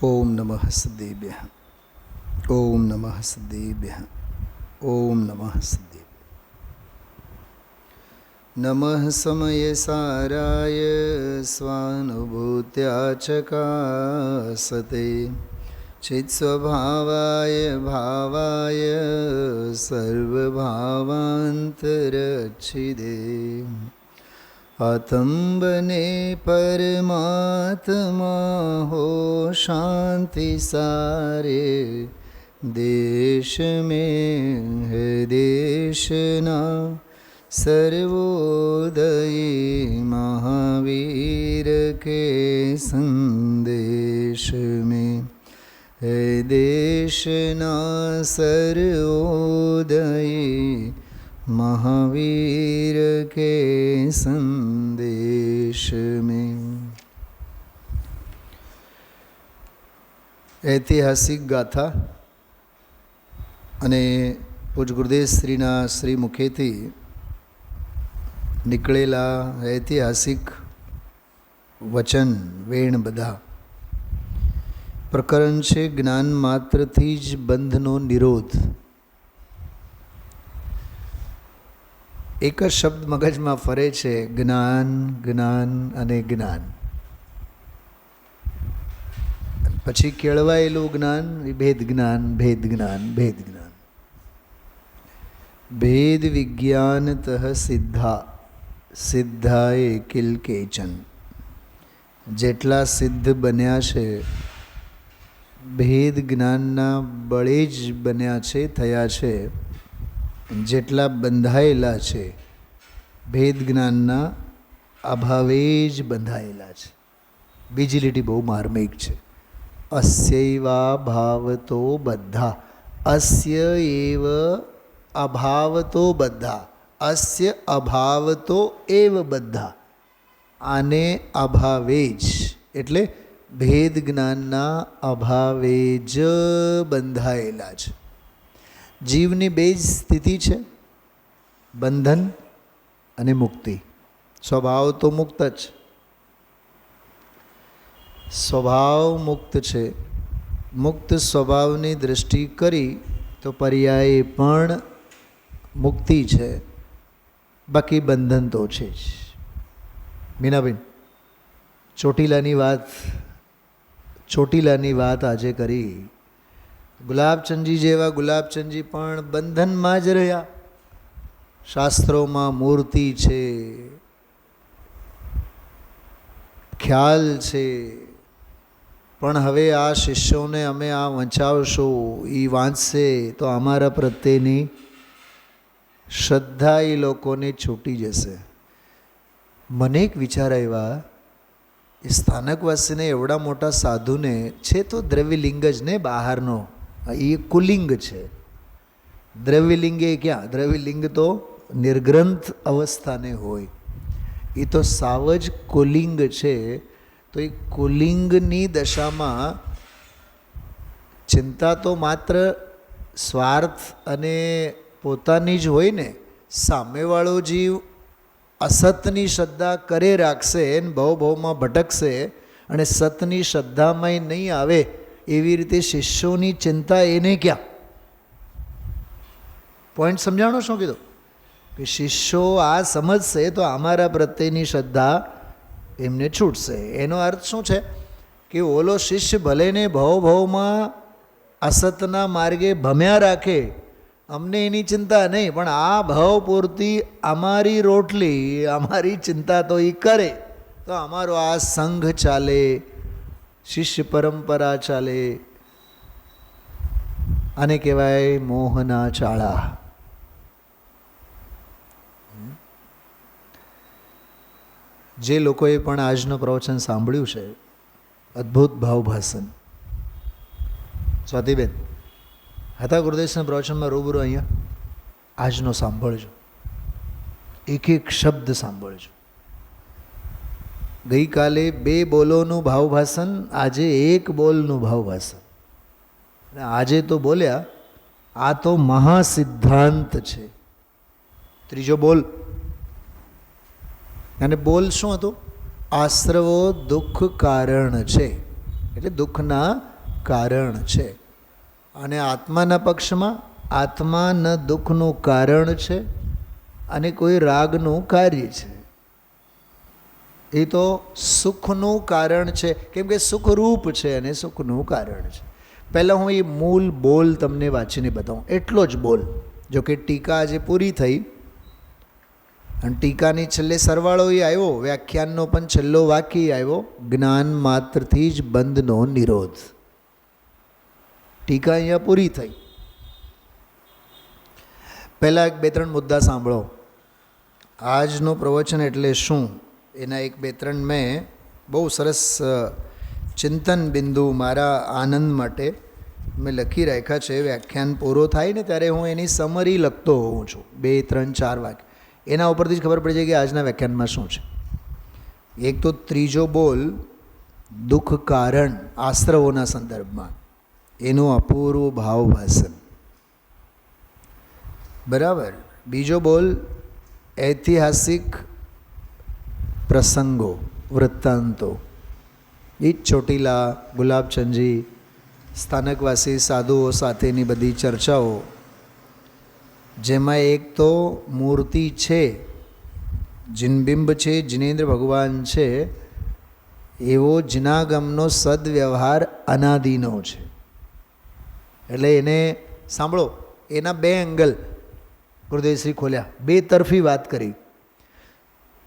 ઓમ નમઃ સિદ્ધેભ્યઃ. ઓમ નમઃ સિદ્ધેભ્યઃ. ઓમ નમઃ સિદ્ધેભ્યઃ. નમઃ સમયસારાય સ્વાનુભૂત્યા ચકાસતે ચિત્સ્વભાવાય ભાવાય સર્વભાવાંતરચ્છિદે આતંબને પરમાત્મા હો શાંતિ સારે દેશ મેં હૈ દેશના સર્વોદયી મહાવીર કે સંદેશ મેં હૈ દેશના સર્વોદયી મહાવીર કે સંદેશ મેં. ઐતિહાસિક ગાથા અને પૂજ ગુરુદેવ શ્રીના શ્રી મુખેથી નીકળેલા ઐતિહાસિક વચન વેણ બધા. પ્રકરણ છે જ્ઞાન માત્રથી જ બંધનો નિરોધ. એક જ શબ્દ મગજમાં ફરે છે, જ્ઞાન જ્ઞાન અને જ્ઞાન. પછી કેળવાયેલું જ્ઞાન ભેદ જ્ઞાન ભેદ જ્ઞાન ભેદ જ્ઞાન. ભેદ વિજ્ઞાનતઃ સિદ્ધા સિદ્ધાય કિલ કેચન. જેટલા સિદ્ધ બન્યા છે ભેદ જ્ઞાનના બળે જ બન્યા છે, થયા છે. જેટલા બંધાયેલા છે ભેદ જ્ઞાનના અભાવે જ બંધાયેલા છે. બીજી લીટી બહુ માર્મિક છે. અસ્યૈવા ભાવતો બધા. અસ્ય એવ અભાવતો બધા. અસ્ય અભાવતો એવ બધા. આને અભાવે જ એટલે ભેદ જ્ઞાનના અભાવે જ બંધાયેલા છે. જીવની બે જ સ્થિતિ છે, બંધન અને મુક્તિ. સ્વભાવ તો મુક્ત જ, સ્વભાવ મુક્ત છે. મુક્ત સ્વભાવની દૃષ્ટિ કરી તો પર્યાય પણ મુક્તિ છે, બાકી બંધન તો છે જ. મીનાબેન, ચોટીલાની વાત આજે કરી. ગુલાબચંદજી જેવા ગુલાબચંદજી પણ બંધનમાં જ રહ્યા. શાસ્ત્રોમાં મૂર્તિ છે, ખ્યાલ છે, પણ હવે આ શિષ્યોને અમે આ વંચાવશું, એ વાંચશે તો અમારા પ્રત્યેની શ્રદ્ધા એ લોકોને છૂટી જશે. મને એક વિચાર આવ્યા, એ સ્થાનકવાસીને એવડા મોટા સાધુને છે તો દ્રવ્યલિંગ જ ને, બહારનો એ કુલિંગ છે. દ્રવ્યલિંગ એ ક્યાં? દ્રવ્યલિંગ તો નિર્ગ્રંથ અવસ્થાને હોય, એ તો સાવ જ કુલિંગ છે. તો એ કુલિંગની દશામાં ચિંતા તો માત્ર સ્વાર્થ અને પોતાની જ હોય ને. સામેવાળો જીવ અસતની શ્રદ્ધા કરે રાખશે ને ભવમાં ભટકશે અને સતની શ્રદ્ધામાં નહીં આવે, એવી રીતે શિષ્યોની ચિંતા એને ક્યાં? પોઈન્ટ સમજાણો શું કીધું? કે શિષ્યો આ સમજશે તો અમારા પ્રત્યેની શ્રદ્ધા એમને છૂટશે. એનો અર્થ શું છે? કે ઓલો શિષ્ય ભલે ને ભવમાં અસતના માર્ગે ભમ્યા રાખે, અમને એની ચિંતા નહીં, પણ આ ભવ પૂરતી અમારી રોટલી, અમારી ચિંતા તો એ કરે તો અમારો આ સંઘ ચાલે, શિષ્ય પરંપરા ચાલે. આને કહેવાય મોહના ચાળા. જે લોકોએ પણ આજનું પ્રવચન સાંભળ્યું છે, અદ્ભુત ભાવભાષણ. સ્વાતિબેન હતા ગુરુદેવના પ્રવચનમાં રૂબરૂ, અહીંયા આજનો સાંભળજો, એક એક શબ્દ સાંભળજો. ગઈકાલે 2 બોલોનું ભાવભાષણ, આજે 1 બોલનું ભાવભાષણ. અને આજે તો બોલ્યા, આ તો મહાસિદ્ધાંત છે. ત્રીજો બોલ. અને બોલ શું હતું? આશ્રવો દુઃખ કારણ છે, એટલે દુઃખના કારણ છે. અને આત્માના પક્ષમાં આત્મા ન દુઃખનું કારણ છે અને કોઈ રાગનું કાર્ય છે. એ તો સુખનું કારણ છે, કેમ કે સુખરૂપ છે અને સુખનું કારણ છે. પહેલાં હું એ મૂળ બોલ તમને વાંચીને બતાવું, એટલો જ બોલ. જો કે ટીકા આજે પૂરી થઈ અને ટીકાની છેલ્લે સરવાળો એ આવ્યો, વ્યાખ્યાનનો પણ છેલ્લો વાક્ય આવ્યો, જ્ઞાન માત્રથી જ બંધનો નિરોધ. ટીકા અહીંયા પૂરી થઈ. પહેલાં એક બે ત્રણ મુદ્દા સાંભળો. આજનું પ્રવચન એટલે શું એના એક બે ત્રણ મેં બહુ સરસ ચિંતન બિંદુ મારા આનંદ માટે મેં લખી રાખ્યા છે. વ્યાખ્યાન પૂરો થાય ને ત્યારે હું એની સમરી લખતો હોઉં છું, 2, 3, 4 વાક્ય. એના ઉપરથી જ ખબર પડી જાય કે આજના વ્યાખ્યાનમાં શું છે. એક તો ત્રીજો બોલ, દુઃખ કારણ આશ્રવોના સંદર્ભમાં એનું અપૂર્વ ભાવભાષણ, બરાબર. બીજો બોલ, ઐતિહાસિક પ્રસંગો, વૃત્તાંતો. એ જ ચોટીલા, ગુલાબચંદજી, સ્થાનકવાસી સાધુઓ સાથેની બધી ચર્ચાઓ, જેમાં એક તો મૂર્તિ છે, જીનબિંબ છે, જીનેન્દ્ર ભગવાન છે, એવો જિનાગમનો સદવ્યવહાર અનાદિનો છે. એટલે એને સાંભળો, એના 2 એંગલ ગુરુદેવશ્રી ખોલ્યા, 2 તરફી વાત કરી.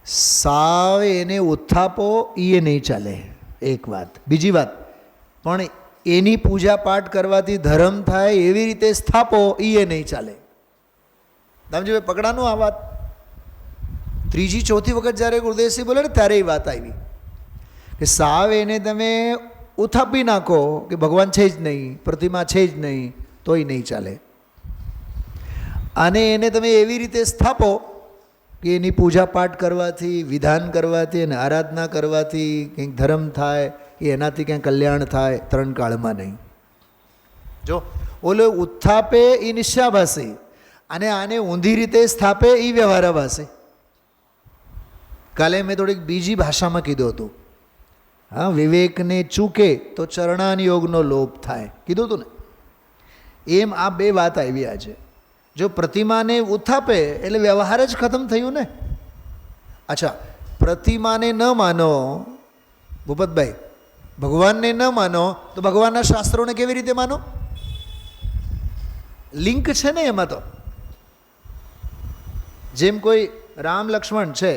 સાવ એને ઉત્થાપો એ નહીં ચાલે, એક વાત. બીજી વાત, પણ એની પૂજા પાઠ કરવાથી ધર્મ થાય એવી રીતે સ્થાપો એ નહીં ચાલે. દામજીભાઈ પકડાનું આ વાત. ત્રીજી ચોથી વખત જ્યારે ગુરુદેવશ્રી બોલે ને ત્યારે એ વાત આવી કે સાવ એને તમે ઉથાપી નાખો કે ભગવાન છે જ નહીં, પ્રતિમા છે જ નહીં, તોય નહીં ચાલે. અને એને તમે એવી રીતે સ્થાપો કે એની પૂજા પાઠ કરવાથી, વિધાન કરવાથી અને આરાધના કરવાથી કંઈક ધર્મ થાય, કે એનાથી ક્યાંક કલ્યાણ થાય, 3 કાળમાં નહીં. જો ઓલો ઉત્થાપે એ નિશ્ચાભાસી અને આને ઊંધી રીતે સ્થાપે એ વ્યવહારાભાસી. કાલે મેં થોડીક બીજી ભાષામાં કીધું હતું. હા, વિવેકને ચૂકે તો ચરણાન યોગનો લોપ થાય, કીધું હતું ને. એમ આ 2 વાત આવી આજે. જો પ્રતિમાને ઉથાપે એટલે વ્યવહાર જ ખતમ થયું ને. અચ્છા, પ્રતિમાને ન માનો ભૂપતભાઈ, ભગવાનને ન માનો તો ભગવાનના શાસ્ત્રોને કેવી રીતે માનો? લિંક છે ને એમાં તો. જેમ કોઈ રામ લક્ષ્મણ છે,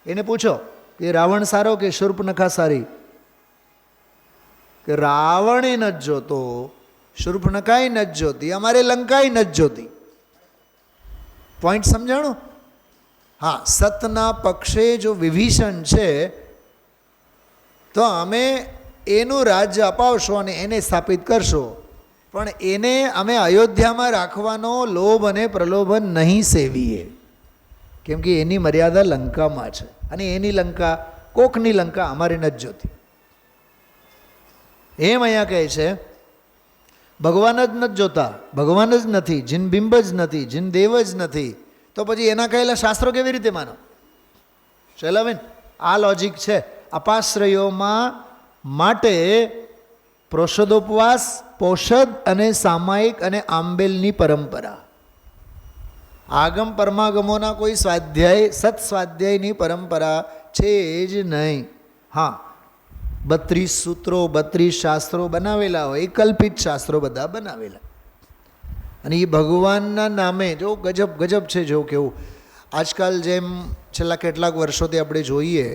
એને પૂછો કે રાવણ સારો કે શૂર્પણખા સારી? કે રાવણે નથી જોતો, શૂર્પણખાએ નથી જોતી, અમારે લંકાએ નથી જોતી. પોઈન્ટ સમજાણો? હા, સતના પક્ષે જો વિભીષણ છે તો અમે એનું રાજ્ય અપાવશો અને એને સ્થાપિત કરશો, પણ એને અમે અયોધ્યામાં રાખવાનો લોભ અને પ્રલોભન નહીં સેવીએ, કેમ કે એની મર્યાદા લંકામાં છે અને એની લંકા, કોકની લંકા અમારે નથી જોતી. એમ અહીંયા કહે છે ભગવાન જ નથી જોતા, ભગવાન જ નથી, જીનબિંબ જ નથી, જીનદેવ જ નથી, તો પછી એના કહેલા શાસ્ત્રો કેવી રીતે માનો? શૈલાબેન, આ લોજિક છે. અપાશ્રયોમાં માટે પ્રોષદોપવાસ, પોષદ અને સામાયિક અને આંબેલની પરંપરા, આગમ પરમાગમોના કોઈ સ્વાધ્યાય, સત્સ્વાધ્યાયની પરંપરા છે જ નહીં. હા, 32 સૂત્રો, 32 શાસ્ત્રો બનાવેલા હોય, એ કલ્પિત શાસ્ત્રો બધા બનાવેલા. અને એ ભગવાનના નામે જો ગજબ ગજબ છે. જો કેવું આજકાલ જેમ છેલ્લા કેટલાક વર્ષોથી આપણે જોઈએ,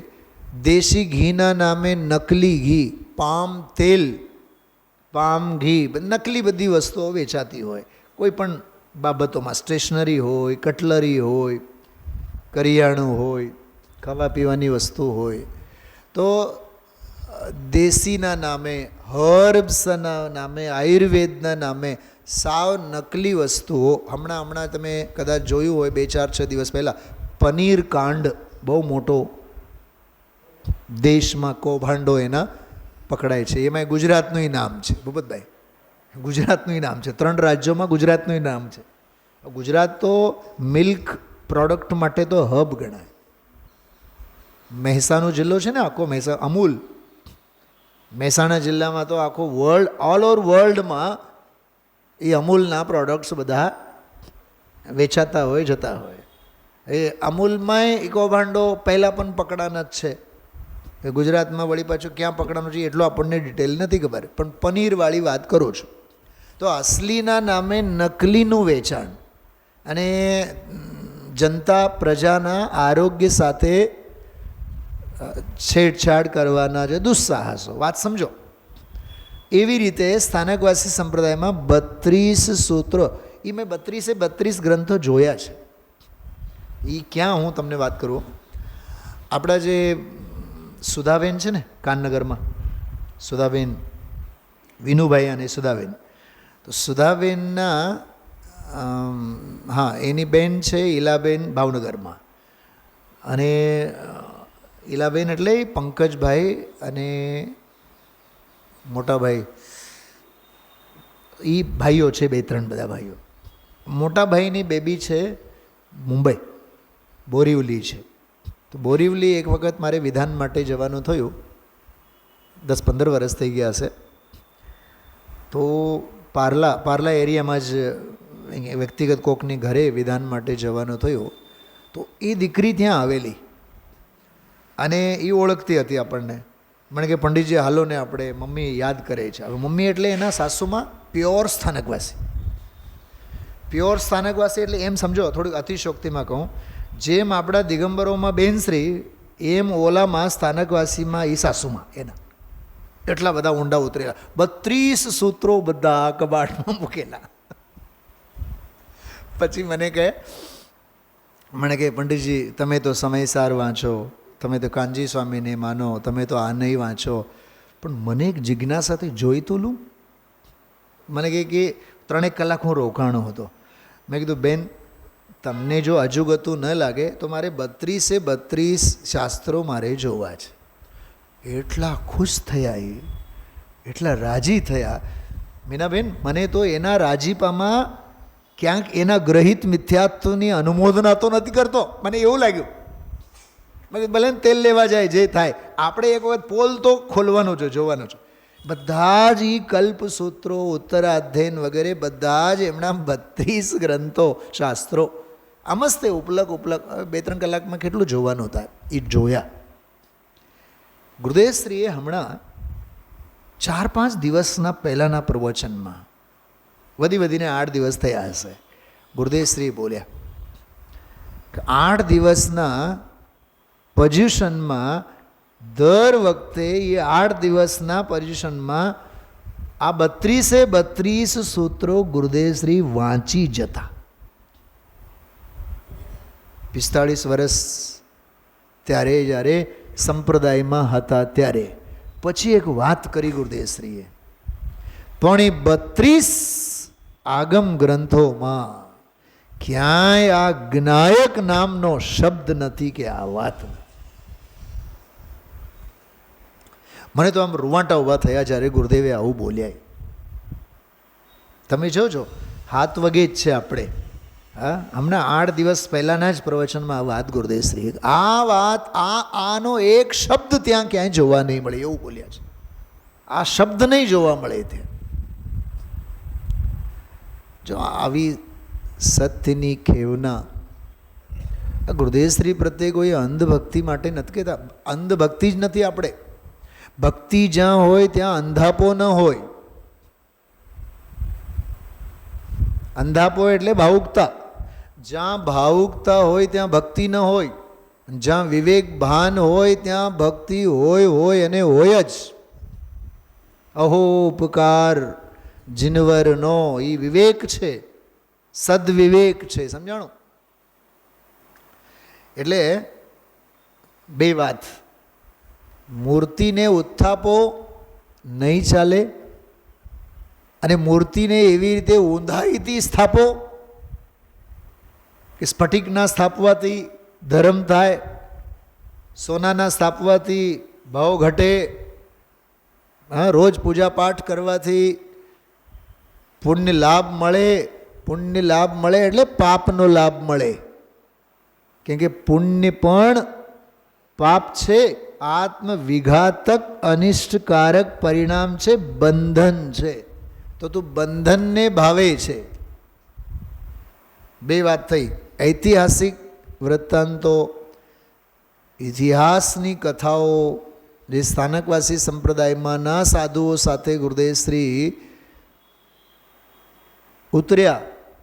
દેશી ઘીના નામે નકલી ઘી, પામ તેલ, પામ ઘી, નકલી બધી વસ્તુઓ વેચાતી હોય. કોઈ પણ બાબતોમાં, સ્ટેશનરી હોય, કટલરી હોય, કરિયાણું હોય, ખાવા પીવાની વસ્તુ હોય, તો દેશીના નામે, હર્બ્સના નામે, આયુર્વેદના નામે સાવ નકલી વસ્તુઓ. હમણાં તમે કદાચ જોયું હોય, 2, 4, 6 દિવસ પહેલાં પનીર કાંડ બહુ મોટો દેશમાં કૌભાંડો એના પકડાય છે. એમાં ગુજરાતનું નામ છે ભૂપતભાઈ, ગુજરાતનું નામ છે. 3 રાજ્યોમાં ગુજરાતનું નામ છે. ગુજરાત તો મિલ્ક પ્રોડક્ટ માટે તો હબ ગણાય. મહેસાણો જિલ્લો છે ને આખો, અમૂલ મહેસાણા જિલ્લામાં તો આખો વર્લ્ડ, ઓલ ઓવર વર્લ્ડમાં એ અમૂલના પ્રોડક્ટ્સ બધા વેચાતા હોય, જતા હોય. એ અમૂલમાંય ઇકો ભાંડો પહેલાં પણ પકડાના જ છે. ગુજરાતમાં વળી પાછું ક્યાં પકડાનું છે એટલું આપણને ડિટેલ નથી ખબર, પણ પનીરવાળી વાત કરું છું. તો અસલીના નામે નકલીનું વેચાણ અને જનતા પ્રજાના આરોગ્ય સાથે છેડછાડ કરવાના જે દુસ્સાહસો, વાત સમજો. એવી રીતે સ્થાનકવાસી સંપ્રદાયમાં 32 સૂત્રો, એ મેં 32 ગ્રંથો જોયા છે. એ ક્યાં, હું તમને વાત કરું, આપણા જે સુધાબેન છે ને કાનનગરમાં, સુધાબેન, વિનુભાઈ અને સુધાબેન, તો સુધાબેનના હા એની બેન છે ઈલાબેન ભાવનગરમાં, અને ઈલાબેન એટલે પંકજભાઈ અને મોટાભાઈ, એ ભાઈઓ છે, 2-3 બધા ભાઈઓ. મોટા ભાઈની બેબી છે મુંબઈ, બોરીવલી છે. તો બોરીવલી એક વખત મારે વિધાન માટે જવાનું થયું, 10-15 વર્ષ થઈ ગયા હશે. તો પાર્લા એરિયામાં જ વ્યક્તિગત કોકની ઘરે વિધાન માટે જવાનું થયું. તો એ દીકરી ત્યાં આવેલી અને એ ઓળખતી હતી આપણને. મને કે પંડિતજી હાલો ને આપણે, મમ્મી યાદ કરે છે. હવે મમ્મી એટલે એના સાસુમાં પ્યોર સ્થાનકવાસી. પ્યોર સ્થાનકવાસી એટલે એમ સમજો, થોડીક અતિશોક્તિમાં કહું, જેમ આપણા દિગંબરોમાં બેનશ્રી, એમ ઓલામાં સ્થાનકવાસીમાં એ સાસુમાં એના એટલા બધા ઊંડા ઉતરેલા. 32 સૂત્રો બધા કબાટમાં મૂકેલા. પછી મને કહે પંડિતજી તમે તો સમયસાર વાંચો, તમે તો કાનજી સ્વામીને માનો, તમે તો આ નહીં વાંચો, પણ મને એક જિજ્ઞાસાથી જોઈ તો લઉં. મને કહે કે 3 કલાક હું રોકાણો હતો. મેં કીધું બેન તમને જો અજુગતું ન લાગે તો મારે 32 શાસ્ત્રો મારે જોવા છે. એટલા ખુશ થયા, એટલા રાજી થયા. મીનાબેન મને તો એના રાજીપામાં ક્યાંક એના ગ્રહિત મિથ્યાત્વની અનુમોદના તો નથી કરતો, મને એવું લાગ્યું. ભલે તેલ લેવા જાય જે થાય, આપણે એક વખત પોલ તો ખોલવાનો છે, જોવાનો છે. બધા જ એ કલ્પસૂત્રો, ઉત્તરાધ્યયન વગેરે બધા જ એમના 32 ગ્રંથો, શાસ્ત્રો આમ જ તે ઉપલક 2-3 કલાકમાં કેટલું જોવાનું થાય એ જોયા. ગુરુદેવશ્રીએ હમણાં 4-5 દિવસના પહેલાંના પ્રવચનમાં, વધીને 8 દિવસ થયા હશે, ગુરુદેવશ્રી બોલ્યા કે 8 દિવસના પર્યુષણમાં દર વખતે એ 8 દિવસના પર્યુષણમાં આ 32 સૂત્રો ગુરુદેવશ્રી વાંચી જતા. 45 વર્ષ ત્યારે જ્યારે સંપ્રદાયમાં હતા ત્યારે. પછી એક વાત કરી ગુરુદેવશ્રીએ, પણ એ 32 આગમ ગ્રંથોમાં ક્યાંય આ જ્ઞાયક નામનો શબ્દ નથી કે આ વાત. મને તો આમ રૂવાંટા ઊભા થયા જ્યારે ગુરુદેવે આવું બોલ્યા. તમે જોજો, હાથ વગે જ છે આપણે. હા, હમણાં 8 દિવસ પહેલાંના જ પ્રવચનમાં આ વાત ગુરુદેવશ્રી, આ વાત આનો એક શબ્દ ત્યાં ક્યાંય જોવા નહીં મળે એવું બોલ્યા છે. આ શબ્દ નહીં જોવા મળે ત્યાં. જો આવી સત્યની ખેવના ગુરુદેવશ્રી પ્રત્યે કોઈ અંધભક્તિ માટે નથી કહેતા. અંધભક્તિ જ નથી આપણે. ભક્તિ જ્યાં હોય ત્યાં અંધાપો ન હોય. અંધાપો એટલે ભાવુકતા. જ્યાં ભાવુકતા હોય ત્યાં ભક્તિ ન હોય. જ્યાં વિવેક ભાન હોય ત્યાં ભક્તિ હોય અને હોય જ. અહો ઉપકાર જીનવરનો એ વિવેક છે, સદવિવેક છે. સમજાણું? એટલે 2 વાત, મૂર્તિને ઉત્થાપો નહીં ચાલે અને મૂર્તિને એવી રીતે ઊંધાઈથી સ્થાપો કે સ્ફટિકના સ્થાપવાથી ધર્મ થાય, સોનાના સ્થાપવાથી ભાવ ઘટે, હા, રોજ પૂજા પાઠ કરવાથી પુણ્ય લાભ મળે. પુણ્ય લાભ મળે એટલે પાપનો લાભ મળે, કેમ કે પુણ્ય પણ પાપ છે. આત્મવિઘાતક અનિષ્ટકારક પરિણામ છે બંધન છે. તો તું બંધનને ભાવે છે. બે વાત થઈ. ઐતિહાસિક વૃત્તાંતો, ઇતિહાસની કથાઓ, જે સ્થાનકવાસી સંપ્રદાયમાંના સાધુઓ સાથે ગુરુદેવશ્રી ઉતર્યા.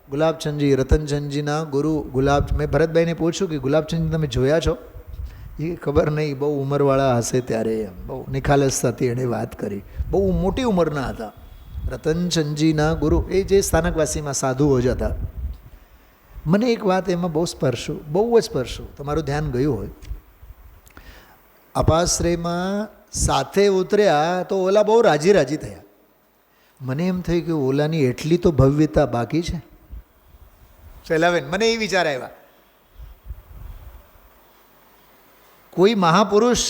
ગુલાબચંદજી, રતનચંદજીના ગુરુ ગુલાબ, મેં ભરતભાઈને પૂછ્યું કે ગુલાબચંદજી તમે જોયા છો? એ ખબર નહીં, બહુ ઉંમરવાળા હશે ત્યારે, એમ બહુ નિખાલસતાથી એણે વાત કરી. બહુ મોટી ઉંમરના હતા રતનચંદજીના ગુરુ, એ જે સ્થાનકવાસીમાં સાધુઓ જ હતા. મને એક વાત એમાં બહુ સ્પર્શું, બહુ જ સ્પર્શું, તમારું ધ્યાન ગયું હોય. અપાશ્રયમાં સાથે ઉતર્યા તો ઓલા બહુ રાજી રાજી થયા. મને એમ થયું કે ઓલાની એટલી તો ભવ્યતા બાકી છે. શૈલાબેન, મને એ વિચાર આવ્યા, કોઈ મહાપુરુષ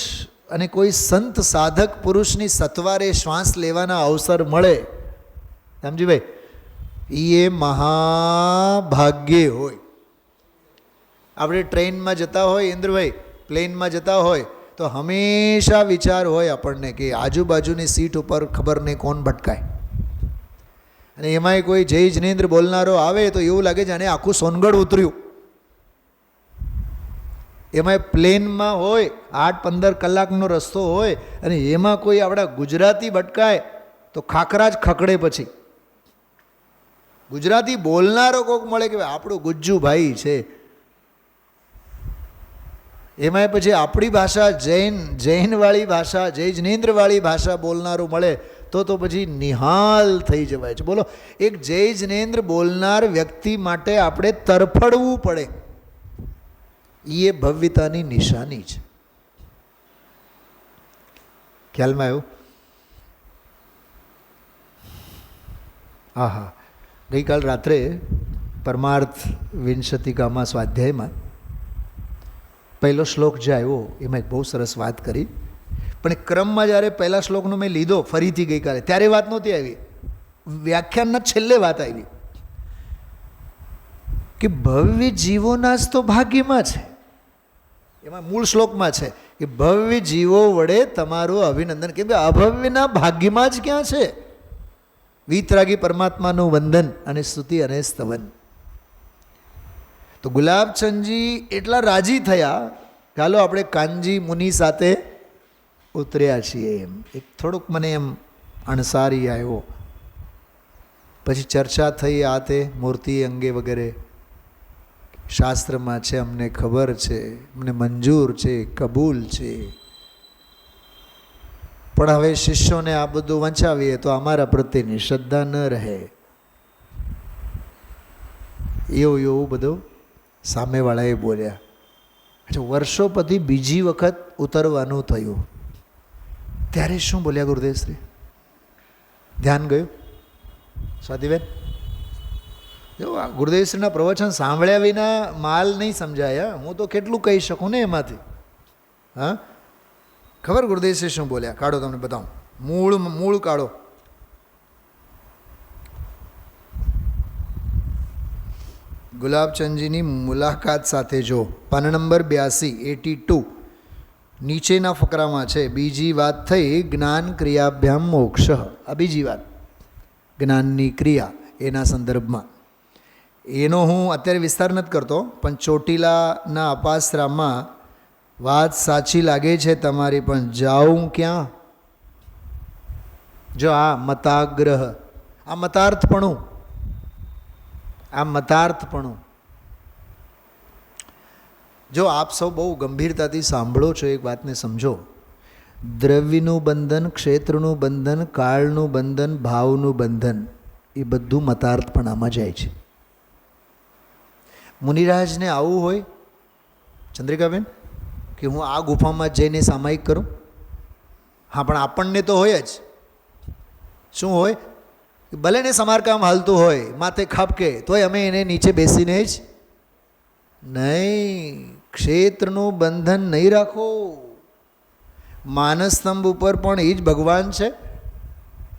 અને કોઈ સંત સાધક પુરુષની સત્વારે શ્વાસ લેવાના અવસર મળે, સમજીભાઈ, એ મહાભાગ્ય હોય. આપણે ટ્રેનમાં જતા હોય, ઇન્દ્રભાઈ, પ્લેનમાં જતા હોય તો હંમેશા વિચાર હોય આપણને કે આજુબાજુની સીટ ઉપર ખબર નહીં કોણ ભટકાય. અને એમાંય કોઈ જય જિનેન્દ્ર બોલનારો આવે તો એવું લાગે જાણે આખું સોનગઢ ઉતર્યું. એમાંય પ્લેનમાં હોય, 8-15 કલાકનો રસ્તો હોય અને એમાં કોઈ આપણા ગુજરાતી ભટકાય તો ખાખરા જ ખકડે. પછી ગુજરાતી બોલનારો કોઈક મળે કે આપણું ગુજ્જુભાઈ છે, એમાંય પછી આપણી ભાષા જૈનવાળી ભાષા, જય જિનેન્દ્રવાળી ભાષા બોલનારું મળે તો પછી નિહાલ થઈ જવાય છે. બોલો, એક જય જિનેન્દ્ર બોલનાર વ્યક્તિ માટે આપણે તરફડવું પડે, એ ભવ્યતાની નિશાની છે. ખ્યાલમાં આવ્યું? હા, ગઈકાલ રાત્રે પરમાર્થ વિંશતિકામાં સ્વાધ્યાયમાં પહેલો શ્લોક જે આવ્યો એમાં એક બહુ સરસ વાત કરી, પણ ક્રમમાં જ્યારે પહેલા શ્લોકનો મેં લીધો ફરીથી ગઈકાલે, ત્યારે વાત નહોતી આવી. વ્યાખ્યાનના છેલ્લે વાત આવી કે ભવ્ય જીવોના જ તો ભાગ્યમાં છે. એમાં મૂળ શ્લોકમાં છે કે ભવ્ય જીવો વડે તમારું અભિનંદન, કેમ કે અભવ્યના ભાગ્યમાં જ ક્યાં છે? વિતરાગી પરમાત્માનું વંદન અને સ્તુતિ અને સ્તવન. તો ગુલાબચંદજી એટલા રાજી થયા, ચાલો આપણે કાનજી મુનિ સાથે ઉતર્યા છીએ. એમ એક થોડુંક મને એમ અણસારી આવ્યો. પછી ચર્ચા થઈ આ તે મૂર્તિ અંગે વગેરે. શાસ્ત્રમાં છે, અમને ખબર છે, અમને મંજૂર છે, કબૂલ છે, પણ હવે શિષ્યોને આ બધું વંચાવીએ તો અમારા પ્રત્યેની શ્રદ્ધા ન રહે. એવું બધું સામેવાળાએ બોલ્યા. અચ્છા, વર્ષો પછી બીજી વખત ઉતરવાનું થયું ત્યારે શું બોલ્યા ગુરુદેવશ્રી? ધ્યાન ગયું સ્વાતિબેન? જો આ ગુરુદેવશ્રીના પ્રવચન સાંભળ્યા વિના માલ નહીં સમજાય. હું તો કેટલું કહી શકું ને એમાંથી. હા, ખબર ગુરુદેવશ્રી શું બોલ્યા? કાઢો, તમને બતાવું. મૂળ કાઢો. ગુલાબચંદજીની મુલાકાત સાથે જો પાન નંબર 82 નીચેના ફકરામાં છે. બીજી વાત થઈ જ્ઞાન ક્રિયાભ્યામ મોક્ષ. આ બીજી વાત જ્ઞાનની ક્રિયા એના સંદર્ભમાં. એનો હું અત્યારે વિસ્તાર નથી કરતો, પણ ચોટીલાના અપાશ્રામાં વાત સાચી લાગે છે તમારી, પણ જાઉં ક્યાં? જો આ મતાગ્રહ, આ મતાર્થપણું, આ મતાર્થપણું, જો આપ સૌ બહુ ગંભીરતાથી સાંભળો છો, એક વાતને સમજો. દ્રવ્યનું બંધન, ક્ષેત્રનું બંધન, કાળનું બંધન, ભાવનું બંધન, એ બધું મતાર્થપણામાં જાય છે. મુનિરાજને આવું હોય ચંદ્રિકાબેન કે હું આ ગુફામાં જઈને સામાયિક કરું? હા, પણ આપણને તો હોય જ. શું હોય? ભલે ને સમારકામ હાલતું હોય, માથે ખાપકે, તોય અમે એને નીચે બેસીને જ નહીં. ક્ષેત્રનું બંધન નહીં રાખો. માનસસ્તંભ ઉપર પણ એ જ ભગવાન છે,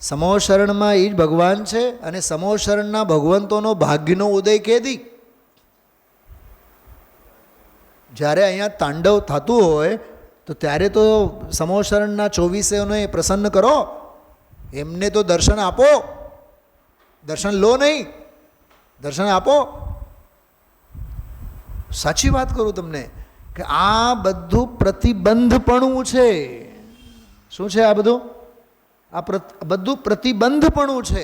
સમોશરણમાં એ જ ભગવાન છે, અને સમોશરણના ભગવંતોનો ભાગ્યનો ઉદય કેદી? જ્યારે અહીંયા તાંડવ થતું હોય તો ત્યારે તો સમોશરણના 24 પ્રસન્ન કરો, એમને તો દર્શન આપો, દર્શન લો નહીં, દર્શન આપો. સાચી વાત કરું તમને કે આ બધું પ્રતિબંધપણું છે. શું છે આ બધું? આ બધું પ્રતિબંધપણું છે.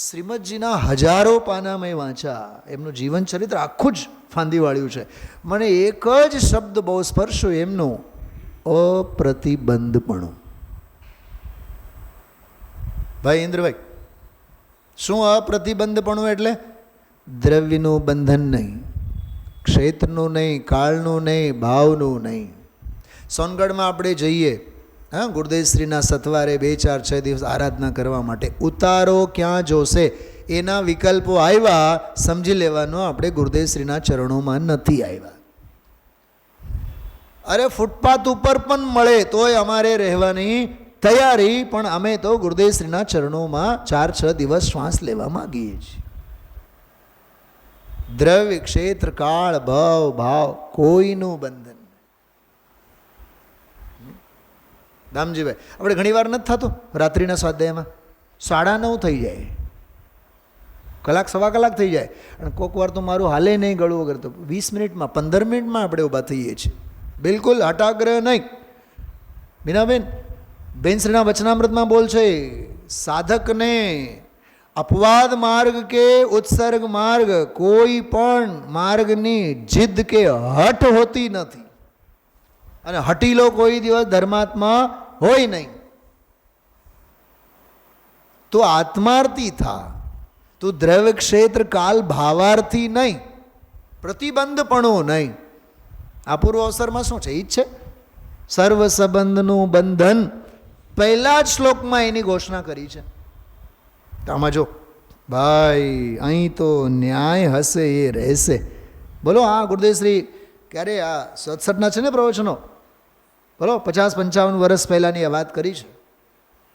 શ્રીમદજીના હજારો પાના મેં વાંચ્યા, એમનું જીવન ચરિત્ર આખું જ ફાંદી વાળ્યું છે. મને એક જ શબ્દ બહુ સ્પર્શ્યો એમનો, અપ્રતિબંધપણું. ભાઈ ઇન્દ્રભાઈ, શું અપ્રતિબંધપણું એટલે? દ્રવ્યનું બંધન નહીં, ક્ષેત્રનું નહીં, કાળનું નહીં, ભાવનું નહીં. સોનગઢમાં આપણે જઈએ, હા, ગુરુદેવશ્રીના સથવારે 2, 4, 6 દિવસ આરાધના કરવા માટે, ઉતારો ક્યાં જોશે એના વિકલ્પો આવ્યા, સમજી લેવાનો આપણે ગુરુદેવશ્રીના ચરણોમાં નથી આવ્યા. અરે ફૂટપાથ ઉપર પણ મળે તોય અમારે રહેવાની તૈયારી, પણ અમે તો ગુરુદેવશ્રીના ચરણોમાં 4, 6 દિવસ શ્વાસ લેવા માંગીએ છીએ. દ્રવ્ય, ક્ષેત્ર, કાળ, ભાવ કોઈનું બંધન. દામજીભાઈ, આપણે ઘણી વાર નથી થતું રાત્રિના સ્વાધ્યાયમાં 9:30 થઈ જાય, કલાક, સવા કલાક થઈ જાય, અને કોઈક વાર તો મારું હાલે નહીં ગળવું વગર તો 20 મિનિટમાં, 15 મિનિટમાં આપણે ઊભા થઈએ છીએ. બિલકુલ હટાગ્રહ નહીં. બીનાબેન, બેનશ્રીના વચનામૃતમાં બોલ છે, સાધકને અપવાદ માર્ગ કે ઉત્સર્ગ માર્ગ કોઈ પણ માર્ગની જિદ્દ કે હઠ હોતી નથી, અને હટીલો કોઈ દિવસ ધર્માત્મા હોય નહીં. તું આત્માર્થી થા, તું દ્રવ્ય, ક્ષેત્ર, કાલ, ભાવાર્થી નહીં, પ્રતિબંધપણું નહીં. આ પૂર્વ અવસરમાં શું છે? ઈ જ છે સર્વ સંબંધનું બંધન. પહેલા જ શ્લોકમાં એની ઘોષણા કરી છે. આમાં જો ભાઈ, અહીં તો ન્યાય હશે એ રહેશે. બોલો, હા, ગુરુદેવશ્રી ક્યારે આ 67ના છે ને પ્રવચનો, બોલો 50-55 વર્ષ પહેલાંની આ વાત કરી છે.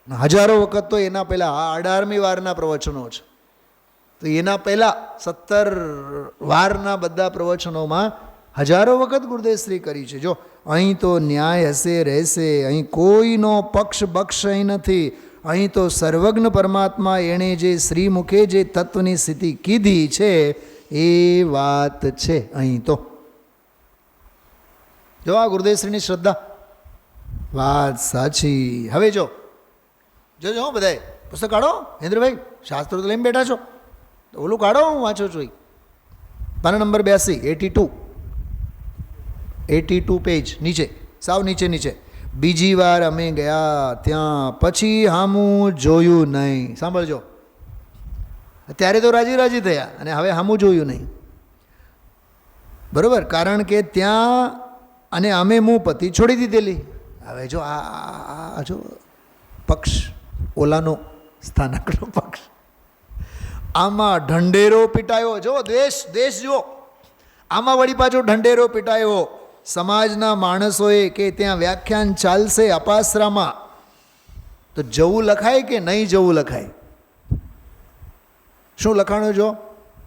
હજારો વખત તો એના પહેલાં 18મી વારના પ્રવચનો છે, તો એના પહેલાં 17 વારના બધા પ્રવચનોમાં હજારો વખત ગુરુદેવશ્રી કરી છે. જો અહીં તો ન્યાય હશે રહેશે, અહીં કોઈનો પક્ષ બક્ષ અહીં નથી, અહીં તો સર્વજ્ઞ પરમાત્મા એણે જે શ્રીમુખે જે તત્વની સ્થિતિ કીધી છે એ વાત છે. અહીં તો જો આ ગુરુદેવશ્રીની શ્રદ્ધા, વાત સાચી. હવે જો જોજો બધાએ પુસ્તક કાઢો. ઇન્દ્રભાઈ, શાસ્ત્રો તો લઈને બેઠા છો, તો ઓલું કાઢો, હું વાંચો છું. પાના નંબર 82, 82 પેજ નીચે, સાવ નીચે. બીજી વાર અમે ગયા ત્યાં પછી હામું જોયું નહીં. સાંભળજો, ત્યારે તો રાજી થયા, અને હવે હામું જોયું નહીં. બરોબર, કારણ કે ત્યાં અને અમે પતિ છોડી દીધેલી. હવે જો આ જો પક્ષ, ઓલાનો સ્થાનકનો પક્ષ, આમાં ઢંઢેરો પીટાયો. જો દેશ જુઓ, આમાં વળી પાછો ઢંઢેરો પીટાયો સમાજના માણસોએ કે ત્યાં વ્યાખ્યાન ચાલશે અપાસરામાં, તો જવું લખાય કે નહીં જવું લખાય? શું લખાણું? જો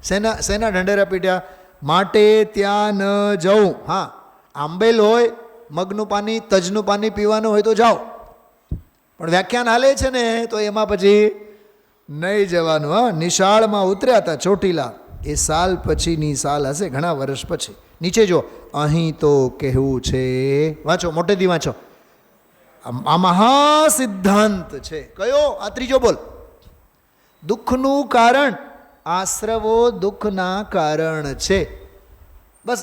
સેના ઢંઢેરા પીટ્યા? માટે ત્યાં ન જવું. હા, આંબેલ હોય, મગનું પાણી, તજનું પાણી પીવાનું હોય તો જાઓ, પણ વ્યાખ્યાન હાલે છે ને તો એમાં પછી નહીં જવાનું. હા, નિશાળમાં ઉતર્યા હતા ચોટીલા, એ સાલ પછીની સાલ હશે, ઘણા વર્ષ પછી. નીચે જો, અહીં તો કહેવું છે, વાંચો, મોટેથી વાંચો. આ મહાસિદ્ધાંત છે. કયો? આ ત્રીજો બોલ. દુઃખનું કારણ, આશ્રવો દુઃખના કારણ છે. બસ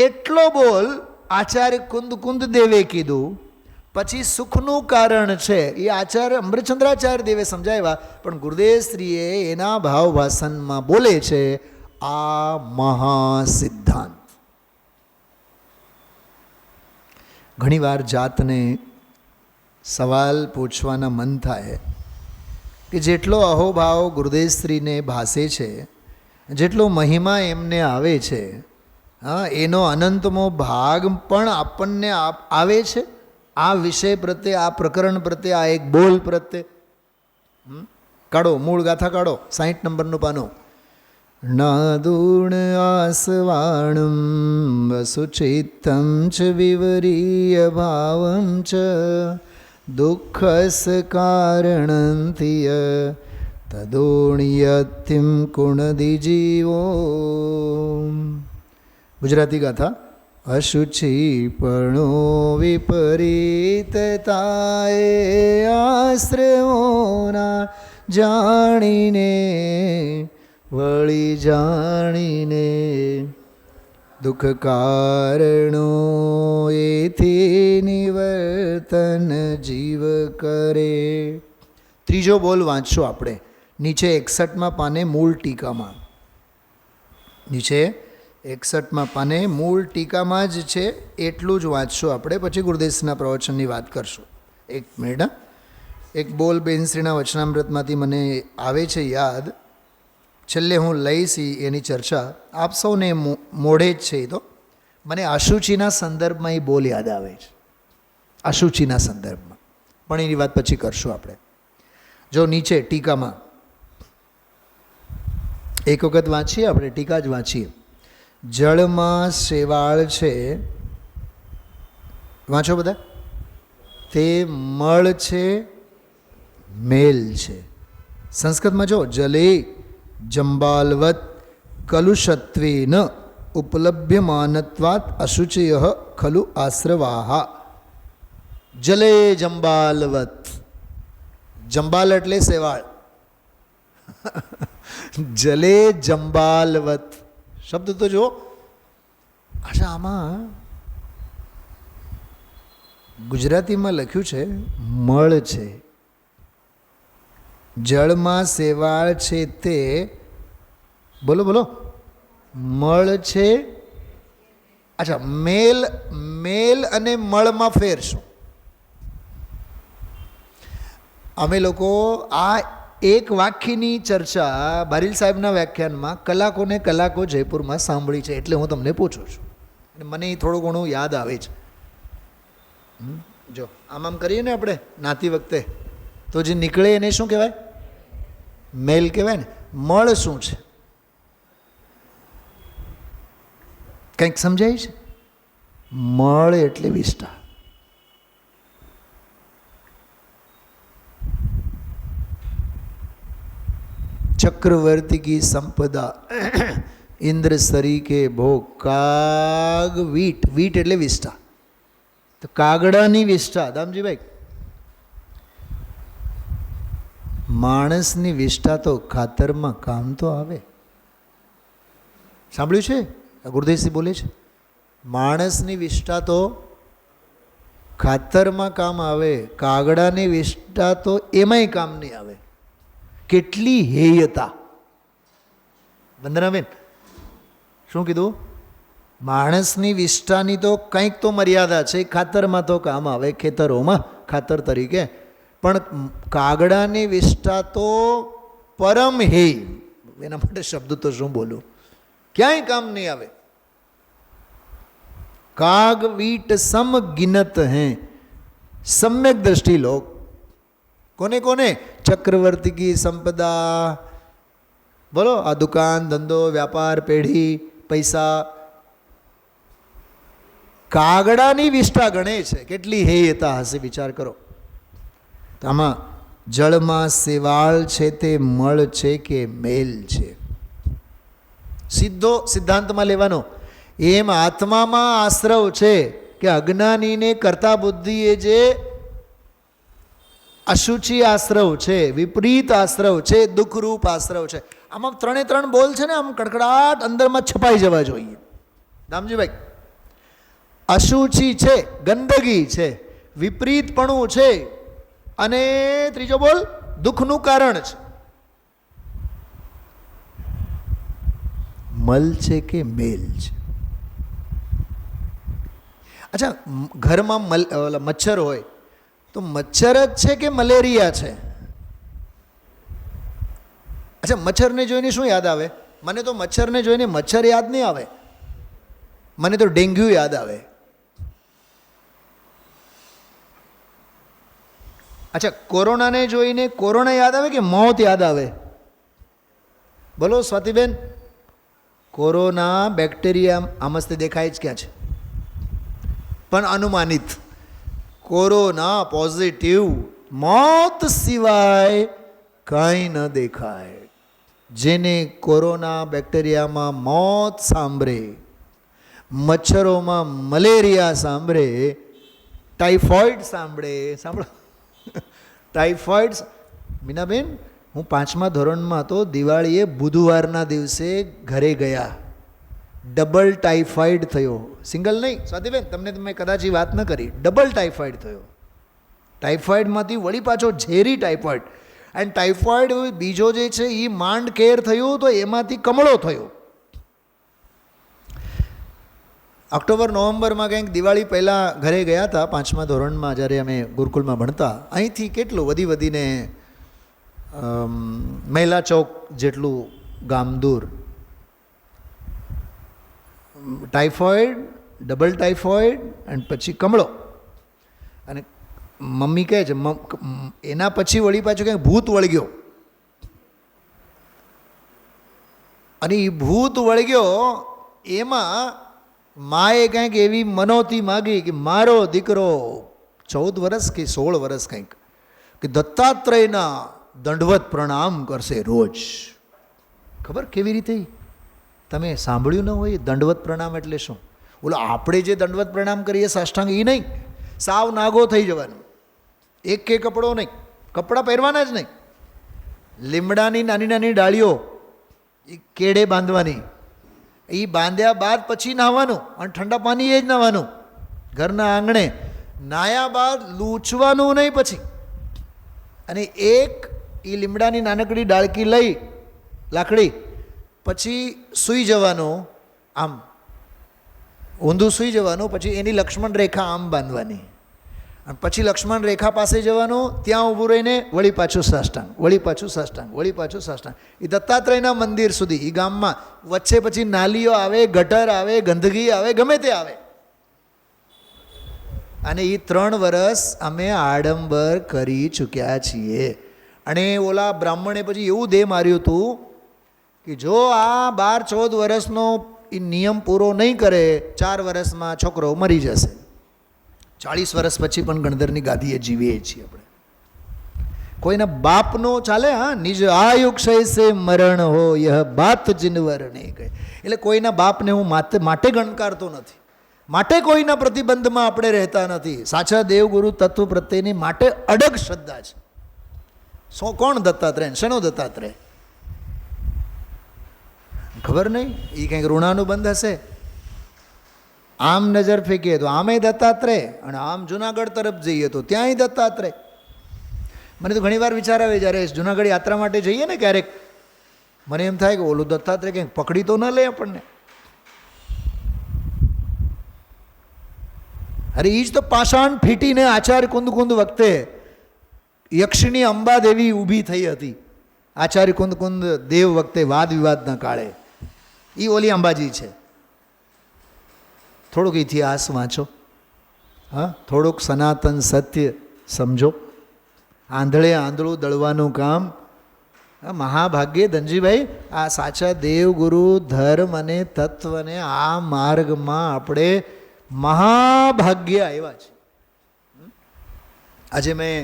એટલો બોલ આચાર્ય કુંદ દેવે કીધું. પછી સુખનું કારણ છે એ આચાર્ય અમૃતચંદ્રાચાર્ય દેવે સમજાવ્યા, પણ ગુરુદેવશ્રીએ એના ભાવભાષણમાં બોલે છે આ મહાસિદ્ધાંત. ઘણીવાર જાતને સવાલ પૂછવાના મન થાય કે જેટલો અહોભાવ ગુરુદેવશ્રીને ભાસે છે, જેટલો મહિમા એમને આવે છે, હા, એનો અનંતમો ભાગ પણ આપણને આવે છે આ વિષય પ્રત્યે, આ પ્રકરણ પ્રત્યે, આ એક બોલ પ્રત્યે. કાઢો, મૂળ ગાથા કાઢો, 60 નંબરનું પાનું. નાદૂણ આસવાણમ વસુચિત્તમ ચ વિવરીય ભાવમ ચ દુઃખસ કારણંતિય તદોણિયતિમ કુણદિજીવો. ગુજરાતી ગાથા. અશુચિપણો વિપરીતતાએ આશ્રયોના જાણીને વળી જાણીને દુઃખ કારણો એથી નિવર્તન જીવ કરે. ત્રીજો બોલ વાંચશો આપણે નીચે 61માં પાને મૂળ ટીકામાં. નીચે 61માં પાને મૂળ ટીકામાં જ છે, એટલું જ વાંચશું આપણે, પછી ગુરુદેવના પ્રવચનની વાત કરશું. એક મિનિટ. એક બોલ બેનશ્રીના વચનામૃતમાંથી મને આવે છે યાદ, છેલ્લે હું લઈશ એની ચર્ચા. આપ સૌને મોઢે જ છે એ તો. મને અશુચિના સંદર્ભમાં એ બોલ યાદ આવે છે, અશુચિના સંદર્ભમાં, પણ એની વાત પછી કરશું આપણે. જો નીચે ટીકામાં એક વખત વાંચીએ આપણે, ટીકા જ વાંચીએ. જળમાં શેવાળ છે, વાંચો બધા. તે મળ છે, મેલ છે. સંસ્કૃતમાં જો જલે જંબાલવત કલુષત્વેન ઉપલભ્યમાનત્વાત અશુચય ખલુ આશ્રવાહા. જલે જંબાલવત, જંબાલ એટલે શેવાળ. જલે જંબાલવત શબ્દ તો જો. અચ્છા, આમાં ગુજરાતીમાં લખ્યું છે મળ છે. જળમાં શેવાળ છે તે, બોલો બોલો, મળ છે. અચ્છા, મેલ, મેલ અને મળમાં ફેર શું? અમે લોકો આ એક વાક્યની ચર્ચા બારીલ સાહેબના વ્યાખ્યાનમાં કલાકોને કલાકો જયપુરમાં સાંભળી છે, એટલે હું તમને પૂછું છું અને મને થોડું ઘણું યાદ આવે છે. જો આમ કરીએ ને આપણે નાતી વખતે, તો જે નીકળે એને શું કહેવાય? મેલ કહેવાય ને. મળ શું છે? કંઈક સમજાય છે? મળ એટલે વિષ્ટા. चक्रवर्ती की संपदा इंद्र सरी के भोग काग वीट. वीट એટલે વિષ્ટા, તો કાગડાની વિષ્ટા. દામજીભાઈ, માણસની વિષ્ટા તો ખાતરમાં કામ તો આવે. સાંભળ્યું છે? ગુરુદેવસિંહ બોલે છે માણસની વિષ્ટા તો ખાતરમાં કામ આવે, કાગડાની વિષ્ટા તો એમાંય કામ નહીં આવે. કેટલી હેયતા! વંદનાબેન શું કીધું? માણસની વિષ્ટાની તો કંઈક તો મર્યાદા છે, ખાતરમાં તો કામ આવે, ખેતરોમાં ખાતર તરીકે. પણ કાગડાની વિષ્ટા તો પરમ હેય. એના માટે શબ્દ તો શું બોલું, ક્યાંય કામ નહીં આવે. કાગ વીટ સમ ગિનત હૈ સમ્યક દ્રષ્ટિ લોક. કોને કોને? ચક્રવર્તી કી સંપદા. બોલો, આ દુકાન ધંધો વ્યાપાર પેઢી પૈસા કાગડાની વિષ્ટા ગણે છે. કેટલી હેયતા હશે વિચાર કરો. આમાં જળમાં શેવાળ છે તે મળ છે કે મેલ છે? સીધો સિદ્ધાંતમાં લેવાનો. એમ આત્મામાં આશ્રવ છે કે અજ્ઞાનીને કરતા બુદ્ધિએ જે અશુચિ આશ્રવ છે, વિપરીત આશ્રવ છે, દુઃખરૂપ આશ્રવ છે. આમાં 3 બોલ છે ને, આમ કડકડાટ અંદરમાં છપાઈ જવા જોઈએ. દામજીભાઈ, અશુચિ છે, ગંદગી છે, વિપરીતપણું છે, અને ત્રીજો બોલ દુઃખનું કારણ છે. મલ છે કે મેલ છે? અચ્છા, ઘરમાં મચ્છર હોય તો મચ્છર જ છે કે મલેરિયા છે? અચ્છા, મચ્છરને જોઈને શું યાદ આવે? મને તો મચ્છરને જોઈને મચ્છર યાદ નહીં આવે, મને તો ડેન્ગ્યુ યાદ આવે. અચ્છા, કોરોનાને જોઈને કોરોના યાદ આવે કે મોત યાદ આવે? બોલો સ્વાતિબેન. કોરોના બેક્ટેરિયા આમસ્તે દેખાય જ ક્યાં છે, પણ અનુમાનિત. કોરોના પોઝિટિવ, મોત સિવાય કંઈ ન દેખાય. જેને કોરોના બેક્ટેરિયામાં મોત સાંભળે, મચ્છરોમાં મલેરિયા સાંભળે, ટાઇફોઇડ સાંભળો ટાઇફોઇડ. મીનાબેન, હું 5મા ધોરણમાં હતો, દિવાળીએ બુધવારના દિવસે ઘરે ગયા, ડબલ ટાઇફોઇડ થયો. સિંગલ નહીં સ્વાતિબેન, તમને મેં કદાચ એ વાત ન કરી, ડબલ ટાઇફોઇડ થયો. ટાઇફોઇડમાંથી વળી પાછો ઝેરી ટાઇફોઇડ. એન્ડ ટાઇફોઇડ બીજો જે છે એ માંડ કેર થયું, તો એમાંથી કમળો થયો. ઓક્ટોબર નવેમ્બરમાં કંઈક દિવાળી પહેલાં ઘરે ગયા હતા 5મા ધોરણમાં, જ્યારે અમે ગુરુકુલમાં ભણતા. અહીંથી કેટલું વધીને મહિલા ચોક જેટલું ગામ દૂર. ટાઇફોઇડ, ડબલ ટાઇફોઇડ અને પછી કમળો. અને મમ્મી કહે છે એના પછી વળી પાછું કંઈક ભૂત વળગ્યો. અને એ ભૂત વળગ્યો એમાં માએ કંઈક એવી મનોતી માગી કે મારો દીકરો 14 વર્ષ કે 16 વર્ષ કંઈક, કે દત્તાત્રેયના દંડવત પ્રણામ કરશે રોજ. ખબર કેવી રીતે? તમે સાંભળ્યું ન હોય દંડવત પ્રણામ એટલે શું? ઓલો આપણે જે દંડવત પ્રણામ કરીએ સાષ્ટાંગ, એ નહીં. સાવ નાગો થઈ જવાનું, એક કે કપડો નહીં, કપડાં પહેરવાના જ નહીં. લીમડાની નાની નાની ડાળીઓ એ કેડે બાંધવાની, એ બાંધ્યા બાદ પછી નાહવાનું, અને ઠંડા પાણી એ જ નાહવાનું. ઘરના આંગણે નાહ્યા બાદ લૂછવાનું નહીં પછી. અને એક એ લીમડાની નાનકડી ડાળકી લઈ લાકડી, પછી સૂઈ જવાનું, આમ ઊંધું સૂઈ જવાનું. પછી એની લક્ષ્મણ રેખા આમ બાંધવાની, અને પછી લક્ષ્મણ રેખા પાસે જવાનું, ત્યાં ઊભું રહીને વળી પાછું સાષ્ટાંગ, વળી પાછું સાષ્ટાંગ, વળી પાછું સાષ્ટાંગ. એ દત્તાત્રેયના મંદિર સુધી. એ ગામમાં વચ્ચે પછી નાલીઓ આવે, ગટર આવે, ગંદકી આવે, ગમે તે આવે. અને એ 3 વર્ષ અમે આડંબર કરી ચૂક્યા છીએ. અને ઓલા બ્રાહ્મણે પછી એવું દેહ માર્યું હતું કે જો આ 12-14 વર્ષનો એ નિયમ પૂરો નહીં કરે, 4 વર્ષમાં છોકરો મરી જશે. 40 વર્ષ પછી પણ ગણધરની ગાદીએ જીવીએ છીએ આપણે. કોઈના બાપનો ચાલે? હા, નિજ આયુક્ષય સે મરણ હો યહ બાત જિનવર નહીં કહે. એટલે કોઈના બાપને હું માટે ગણકારતો નથી, માટે કોઈના પ્રતિબંધમાં આપણે રહેતા નથી. સાચા દેવગુરુ તત્વ પ્રત્યેની માટે અડગ શ્રદ્ધા છે. કોણ દત્તાત્રેય? શેનો દત્તાત્રેય? ખબર નહીં. એ કંઈક ઋણાનુબંધ હશે. આમ નજર ફેંકીએ તો આમે દત્તાત્રેય, અને આમ જુનાગઢ તરફ જઈએ તો ત્યાંય દત્તાત્રેય. મને તો ઘણી વાર વિચાર આવે, જ્યારે જુનાગઢ યાત્રા માટે જઈએ ને ક્યારેક, મને એમ થાય કે ઓલું દત્તાત્રેય કંઈક પકડી તો ન લે આપણને. અરે એ જ તો પાષાણ ફીટીને આચાર્ય કુંદ વખતે યક્ષિણી અંબાદેવી ઊભી થઈ હતી. આચાર્ય કુંદ દેવ વખતે વાદ વિવાદના કાળે. એ ઓલી અંબાજી છે. થોડુંક ઇતિહાસ વાંચો, હા, થોડુંક સનાતન સત્ય સમજો. આંધળે આંધળું દળવાનું કામ. મહાભાગ્યે ધનજીભાઈ, આ સાચા દેવગુરુ ધર્મ અને તત્વને આ માર્ગમાં આપણે મહાભાગ્ય આવ્યા છે. આજે મેં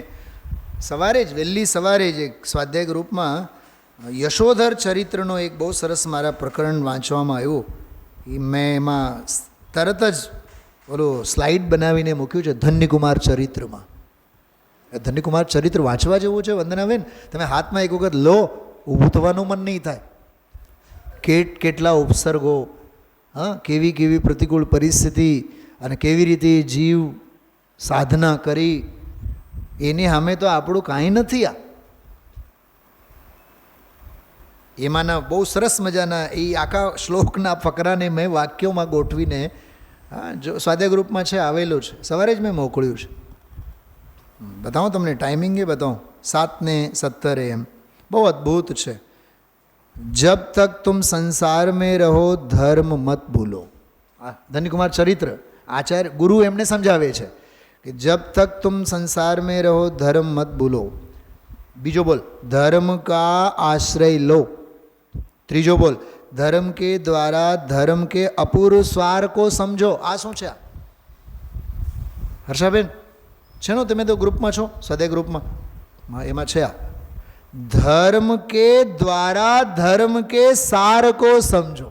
સવારે જ, વહેલી સવારે જ એક સ્વાધ્યાય ગ્રુપમાં યશોધર ચરિત્રનો એક બહુ સરસ મારા પ્રકરણ વાંચવામાં આવ્યું. મેં એમાં તરત જ ઓલું સ્લાઇડ બનાવીને મૂક્યું છે ધન્યકુમાર ચરિત્રમાં. ધન્યકુમાર ચરિત્ર વાંચવા જેવું છે વંદનાબેન. તમે હાથમાં એક વખત લો, ઊભું થવાનું મન નહીં થાય. કેટલા ઉપસર્ગો, હા, કેવી પ્રતિકૂળ પરિસ્થિતિ, અને કેવી રીતે જીવ સાધના કરી, એની સામે તો આપણું કાંઈ નથી. આ એમાંના બહુ સરસ મજાના એ આખા શ્લોકના ફકરાને મેં વાક્યોમાં ગોઠવીને, હા, જો સ્વાધ્યાય ગ્રુપમાં છે, આવેલું છે. સવારે જ મેં મોકલ્યું છે. બતાવું તમને, ટાઈમિંગ એ બતાવું, 7:17 AM. બહુ અદ્ભુત છે. જબ તક તુમ સંસાર મેં રહો ધર્મ મત ભૂલો. ધન્યકુમાર ચરિત્ર આચાર્ય ગુરુ એમને સમજાવે છે કે જબ તક તુમ સંસાર મેં રહો ધર્મ મત ભૂલો. બીજો બોલ, ધર્મ કા આશ્રય લો. ત્રીજો બોલ, धर्म के द्वारा धर्म के अपूर्व स्वार को समझो। आ शू छे? हर्षाबेन छे नो, तमे तो ग्रुप में छो, सदे ग्रुप में एमां छे आ धर्म के द्वारा धर्म के सार को समझो।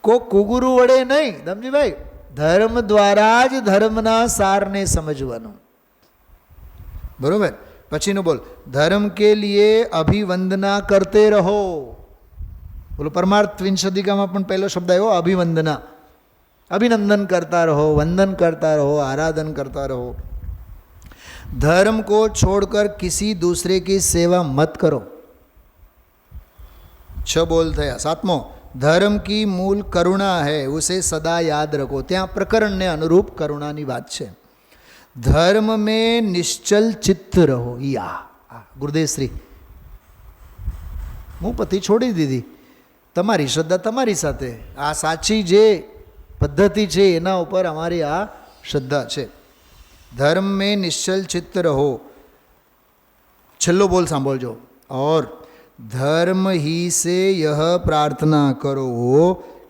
को कुगुरु वड़े नहीं दमजी भाई, धर्म द्वारा ज धर्मना सार ने समझवानो। बरोबर। पछीनु बोल, धर्म के लिए अभिवंदना करते रहो। बोलो परमार्थ विंशतिका में पण पहलो शब्द आयो अभिवंदना। अभिनंदन करता रहो, वंदन करता रहो, आराधन करता रहो। धर्म को छोड़कर किसी दूसरे की सेवा मत करो। 6 बोल थया। 7मो, धर्म की मूल करुणा है, उसे सदा याद रखो। त्या प्रकरण ने अनुरूप करुणा नी बात छे। धर्म में निश्चल चित्त रहो। या गुरुदेव श्री हूँ पति छोड़ी दीधी, तमारी श्रद्धा तमारी साथे, आ साची जे पद्धति छे एना उपर अमारी आ श्रद्धा छे। धर्म में निश्चल चित्त रहो। छल्लो बोल सांभळजो। और धर्म ही से यह प्रार्थना करो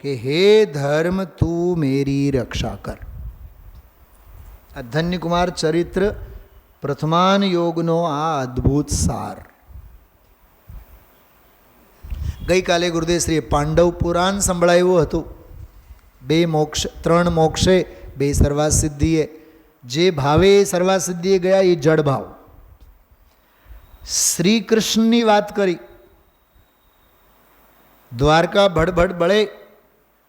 कि हे धर्म तू मेरी रक्षा कर। धन्य कुमार चरित्र प्रथमान योगनो आ अद्भुत सार। गई काले गुरुदेव श्री पांडव पुराण संभळाव्युं हतुं। 2 मोक्ष 3 मोक्षे 2 सर्वासिद्धिए। जे भावे सर्वासिद्धिए गया ये जड़ भाव। श्री कृष्णनी वात करी। द्वारका भड़भड़ बळे,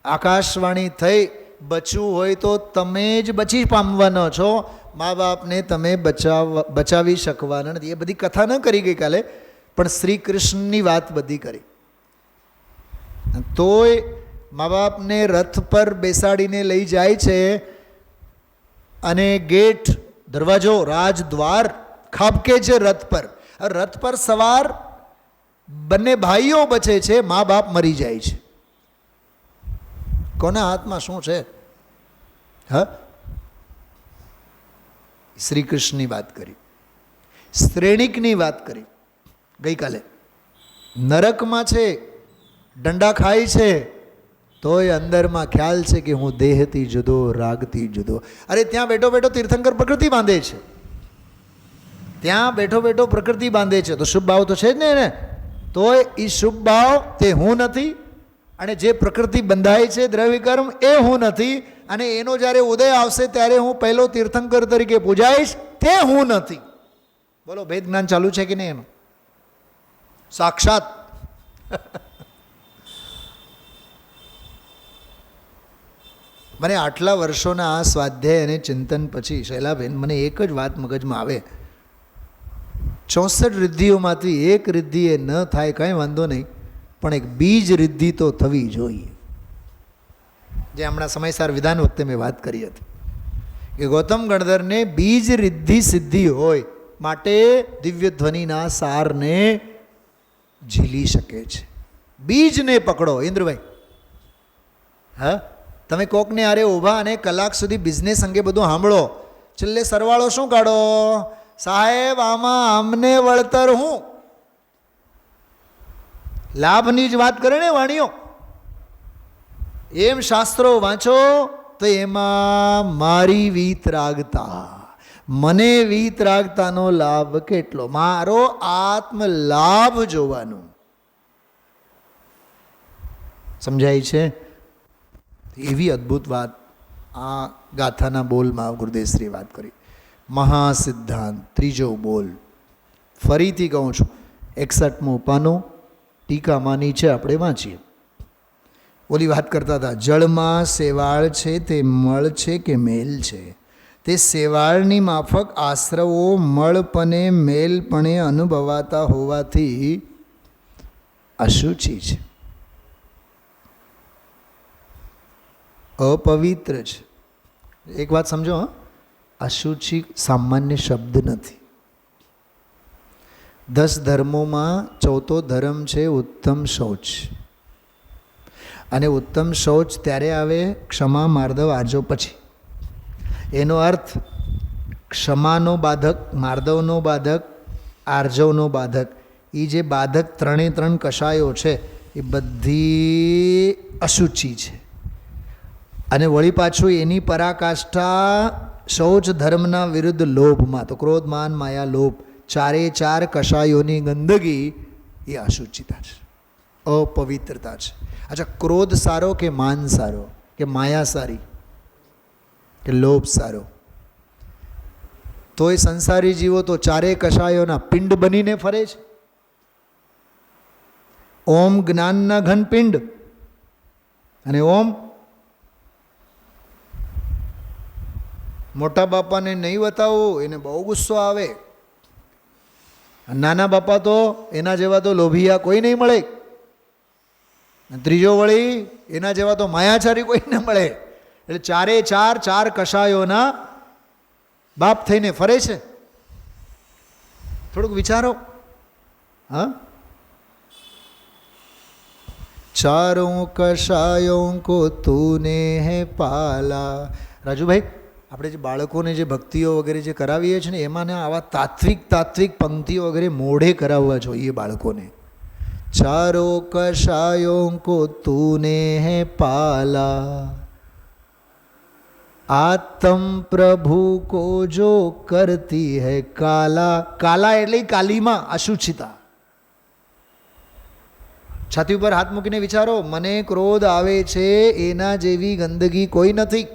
आकाशवाणी थई, बचવું હોય તો તમે જ બચી પામવાના છો, મા બાપને તમે બચાવી શકવાના નથી. એ બધી કથા ન કરી ગઈકાલે, પણ શ્રી કૃષ્ણની વાત બધી કરી. તોય મા બાપને રથ પર બેસાડીને લઈ જાય છે અને ગેટ દરવાજો રાજદ્વાર ખાબકે છે રથ પર. રથ પર સવાર બંને ભાઈઓ બચે છે, મા બાપ મરી જાય છે. કોના હાથમાં શું છે? હા, શ્રી કૃષ્ણની વાત કરી, શ્રેણિકની વાત કરી ગઈકાલે. નરકમાં છે, દંડા ખાય છે, તોય અંદરમાં ખ્યાલ છે કે હું દેહથી જુદો, રાગથી જુદો. અરે ત્યાં બેઠો બેઠો તીર્થંકર પ્રકૃતિ બાંધે છે, ત્યાં બેઠો બેઠો પ્રકૃતિ બાંધે છે, તો શુભ ભાવ તો છે જ ને એને. તોય એ શુભ ભાવ તે હું નથી, અને જે પ્રકૃતિ બંધાય છે દ્રવ્યકર્મ એ હું નથી, અને એનો જ્યારે ઉદય આવશે ત્યારે હું પહેલો તીર્થંકર તરીકે પૂજાઈશ, તે હું નથી. બોલો ભેદ જ્ઞાન ચાલુ છે કે નહીં એનું? સાક્ષાત. મને આટલા વર્ષોના આ સ્વાધ્યાય અને ચિંતન પછી શૈલાબેન મને એક જ વાત મગજમાં આવે, 64 રિદ્ધિઓમાંથી એક રિદ્ધિ એ ન થાય કંઈ વાંધો નહીં, પણ એક બીજ રિદ્ધિ તો થવી જોઈએ. જે હમણાં સમયસાર વિધાન વખતે મેં વાત કરી હતી કે ગૌતમ ગણધરને બીજ રિદ્ધિ સિદ્ધિ હોય માટે દિવ્ય ધ્વનિના સારને ઝીલી શકે છે. બીજને પકડો. ઇન્દ્રભાઈ, હા, તમે કોકને આરે ઊભા અને કલાક સુધી બિઝનેસ અંગે બધું સાંભળો, છેલ્લે સરવાળો શું કાઢો? સાહેબ આમાં અમને વળતર હું? લાભની જ વાત કરે ને વાણીઓ. એમ શાસ્ત્રો વાંચો તો એમાં મારી વીતરાગતા, મને વીતરાગતાનો લાભ કેટલો, મારો આત્મ લાભ જોવાનું. સમજાય છે? એવી અદ્ભુત વાત આ ગાથાના બોલમાં ગુરુદેવશ્રીએ વાત કરી. મહાસિદ્ધાંત ત્રીજો બોલ ફરીથી કહું છું, 61મું પાનું ટીકામાં નીચે આપણે વાંચીએ. ઓલી વાત કરતા હતા, જળમાં શેવાળ છે તે મળ છે કે મેલ છે? તે શેવાળની માફક આશ્રવો મળપણે મેલપણે અનુભવાતા હોવાથી અશુચિ છે, અપવિત્ર છે. એક વાત સમજો, હા, અશુચિ સામાન્ય શબ્દ નથી. 10 ધર્મોમાં 4થો ધર્મ છે ઉત્તમ શૌચ. અને ઉત્તમ શૌચ ત્યારે આવે ક્ષમા માર્દવ આર્જવ પછી. એનો અર્થ ક્ષમાનો બાધક, માર્દવનો બાધક, આર્જવનો બાધક એ જે બાધક 3 કષાયો છે એ બધી અશુચિ છે. અને વળી પાછું એની પરાકાષ્ઠા શૌચ ધર્મના વિરુદ્ધ લોભમાં. તો ક્રોધ, માન, માયા, લોભ 4 કષાયોની ગંદગી એ અશુચિતા છે, અપવિત્રતા છે. અચ્છા, ક્રોધ સારો કે માન સારો કે માયા સારી કે લોભ સારો? તો એ સંસારી જીવો તો 4 કષાયોના પિંડ બનીને ફરે છે. ઓમ જ્ઞાનના ઘન પિંડ અને ઓમ મોટા બાપાને નહીં બતાવો, એને બહુ ગુસ્સો આવે. નાના બાપા તો એના જેવા તો લોભિયા કોઈ નહીં મળે. ત્રીજો વળી એના જેવા તો માયાચારી કોઈ ન મળે. એટલે 4 કષાયોના બાપ થઈને ફરે છે. થોડુંક વિચારો. હા, 4 કષાયો કો તૂને હે પાલા. રાજુભાઈ, આપણે જે બાળકોને જે ભક્તિઓ વગેરે જે કરાવીએ છીએ ને એમાં આવા તાત્વિક પંક્તિઓ વગેરે મોઢે કરાવવા જોઈએ બાળકોને. 4 કષાયો કો તૂને હે પાલા, આત્મ પ્રભુ કો જો કરતી હૈ કાલા. કાલા એટલે કાલીમાં અશુચિતા. છાતી ઉપર હાથ મૂકીને વિચારો, મને ક્રોધ આવે છે એના જેવી ગંદકી કોઈ નથી.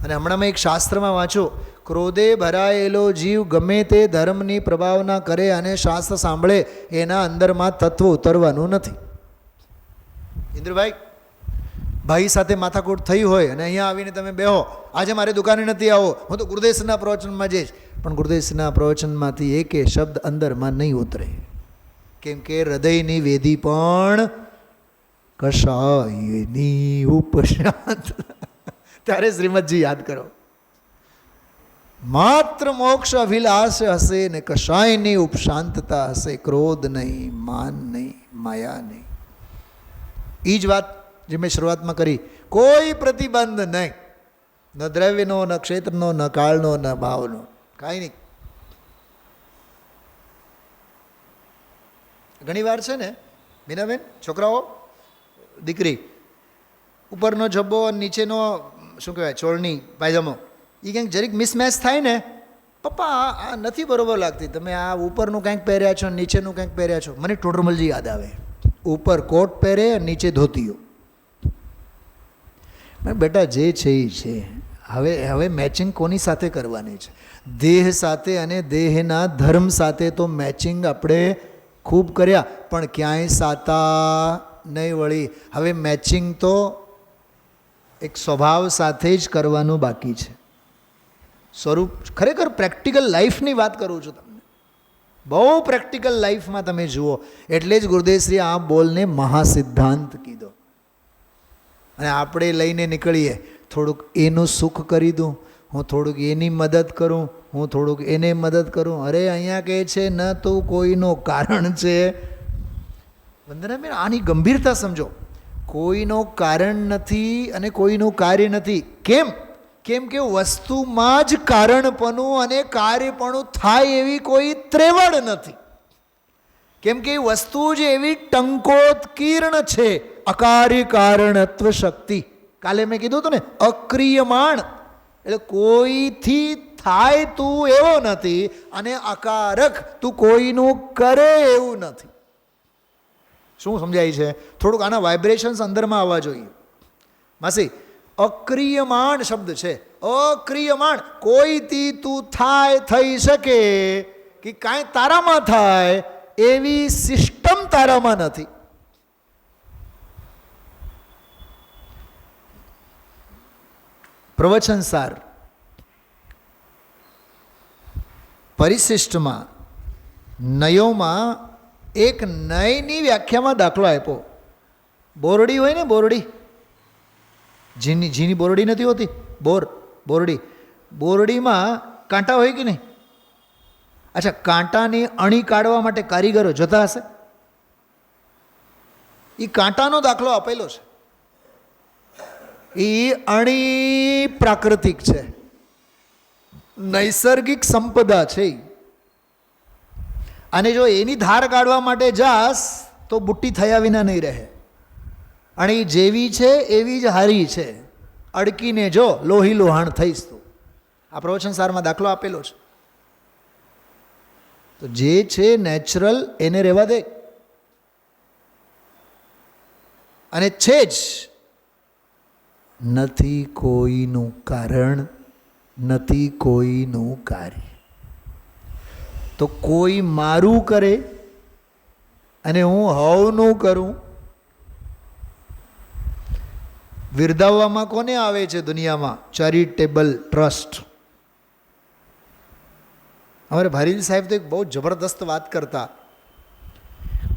અને હમણાં એક શાસ્ત્રમાં વાંચો, ક્રોધે ભરાયેલો જીવ ગમે તે ધર્મની પ્રભાવના કરે અને શાસ્ત્ર સાંભળે એના અંદરમાં તત્વ ઉતરવાનું નથી. ઇન્દ્રભાઈ, ભાઈ સાથે માથાકૂટ થઈ હોય અને અહીંયા આવીને તમે બેહો, આજે મારે દુકાને નથી આવો, હું તો ગુરુદેવના પ્રવચનમાં જઈશ. પણ ગુરુદેવના પ્રવચનમાંથી એકે શબ્દ અંદરમાં નહીં ઉતરે, કેમ કે હૃદયની વેદી પણ કશાયની ઉપશાંત. ત્યારે શ્રીમદજી યાદ કરો, માત્ર મોક્ષ અભિલાષ હશે ને કશાયની ઉપશાંતતા હશે, ક્રોધ નહીં, માન નહીં, માયા નહીં. એ જ વાત જે મેં શરૂઆતમાં કરી, કોઈ પ્રતિબંધ નહીં, ન દ્રવ્યનો, ન ક્ષેત્રનો, ન કાળનો, ન ભાવનો, કાંઈ નહીં. ઘણી વાર છે ને મીનાબેન, છોકરાઓ, દીકરી ઉપરનો જબ્બો નીચેનો શું કહેવાય ચોળની પાયજામો એ કંઈક જરીક મિસમેચ થાય ને, પપ્પા આ નથી બરોબર લાગતી, તમે આ ઉપરનું કંઈક પહેર્યા છો, નીચેનું કંઈક પહેર્યા છો. મને ટોડરમલજી યાદ આવે, ઉપર કોટ પહેરે નીચે ધોતીઓ. બેટા જે છે એ છે. હવે મેચિંગ કોની સાથે કરવાની છે? દેહ સાથે અને દેહના ધર્મ સાથે તો મેચિંગ આપણે ખૂબ કર્યા, પણ ક્યાંય સાતા નહીં વળી. હવે મેચિંગ તો એક સ્વભાવ સાથે જ કરવાનું બાકી છે. સ્વરૂપ ખરેખર પ્રેક્ટિકલ લાઈફની વાત કરું છું તમને, બહુ પ્રેક્ટિકલ લાઈફમાં તમે જુઓ. એટલે જ ગુરુદેવશ્રી આ બોલને મહાસિદ્ધાંત કીધો. અને આપણે લઈને નીકળીએ, થોડુંક એનું સુખ કરી દઉં, હું થોડુંક એની મદદ કરું, હું થોડુંક એને મદદ કરું. અરે અહીંયા કહે છે ન તો કોઈનો કારણ છે. વંદનાબેન, આની ગંભીરતા સમજો. કોઈનો કારણ નથી અને કોઈનું કાર્ય નથી. કેમ કે વસ્તુમાં જ કારણપણું અને કાર્યપણું થાય એવી કોઈ ત્રેવડ નથી. કેમ કે એ વસ્તુ જ એવી ટંકોત્કીર્ણ છે, અકાર્ય કારણત્વ શક્તિ. કાલે મેં કીધું હતું ને, અક્રિયમાણ એટલે કોઈથી થાય તું એવો નથી અને અકારક તું કોઈનું કરે એવું નથી. શું સમજાય છે? થોડુંક આના વાઇબ્રેશન્સ અંદરમાં આવવા જોઈએ. માસી, અક્રિયમાણ શબ્દ છે. અક્રિયમાણ, કોઈથી તું થાય થઈ શકે કે કાંઈ તારામાં થાય એવી સિસ્ટમ તારામાં નથી. પ્રવચન સાર પરિશિષ્ટમાં નયોમાં એક નયની વ્યાખ્યામાં દાખલો આપ્યો. બોરડી હોય ને, બોરડી, જીની બોરડી નથી હોતી, બોરડી, બોરડીમાં કાંટા હોય કે નહીં? અચ્છા, કાંટાની અણી કાઢવા માટે કારીગરો જતા હશે. એ કાંટાનો દાખલો આપેલો છે. એ અણી પ્રાકૃતિક છે, નૈસર્ગિક સંપદા છે. અને જો એની ધાર કાઢવા માટે જાસ તો બુટ્ટી થયા વિના નહીં રહે. અને એ જેવી છે એવી જ હારી છે. અડકીને જો લોહી લોહાણ થઈશ તું. આ પ્રવચન સારમાં દાખલો આપેલો છે. તો જે છે નેચરલ એને રહેવા દે. અને છે જ નથી કોઈનું કારણ, નથી કોઈનું કાર્ય. તો કોઈ મારું કરે અને હું હવનું કરું. વિરદાવવામાં કોને આવે છે દુનિયામાં? Charitable trust. અમારે ભારીલ સાહેબ તો એક બહુ જબરદસ્ત વાત કરતા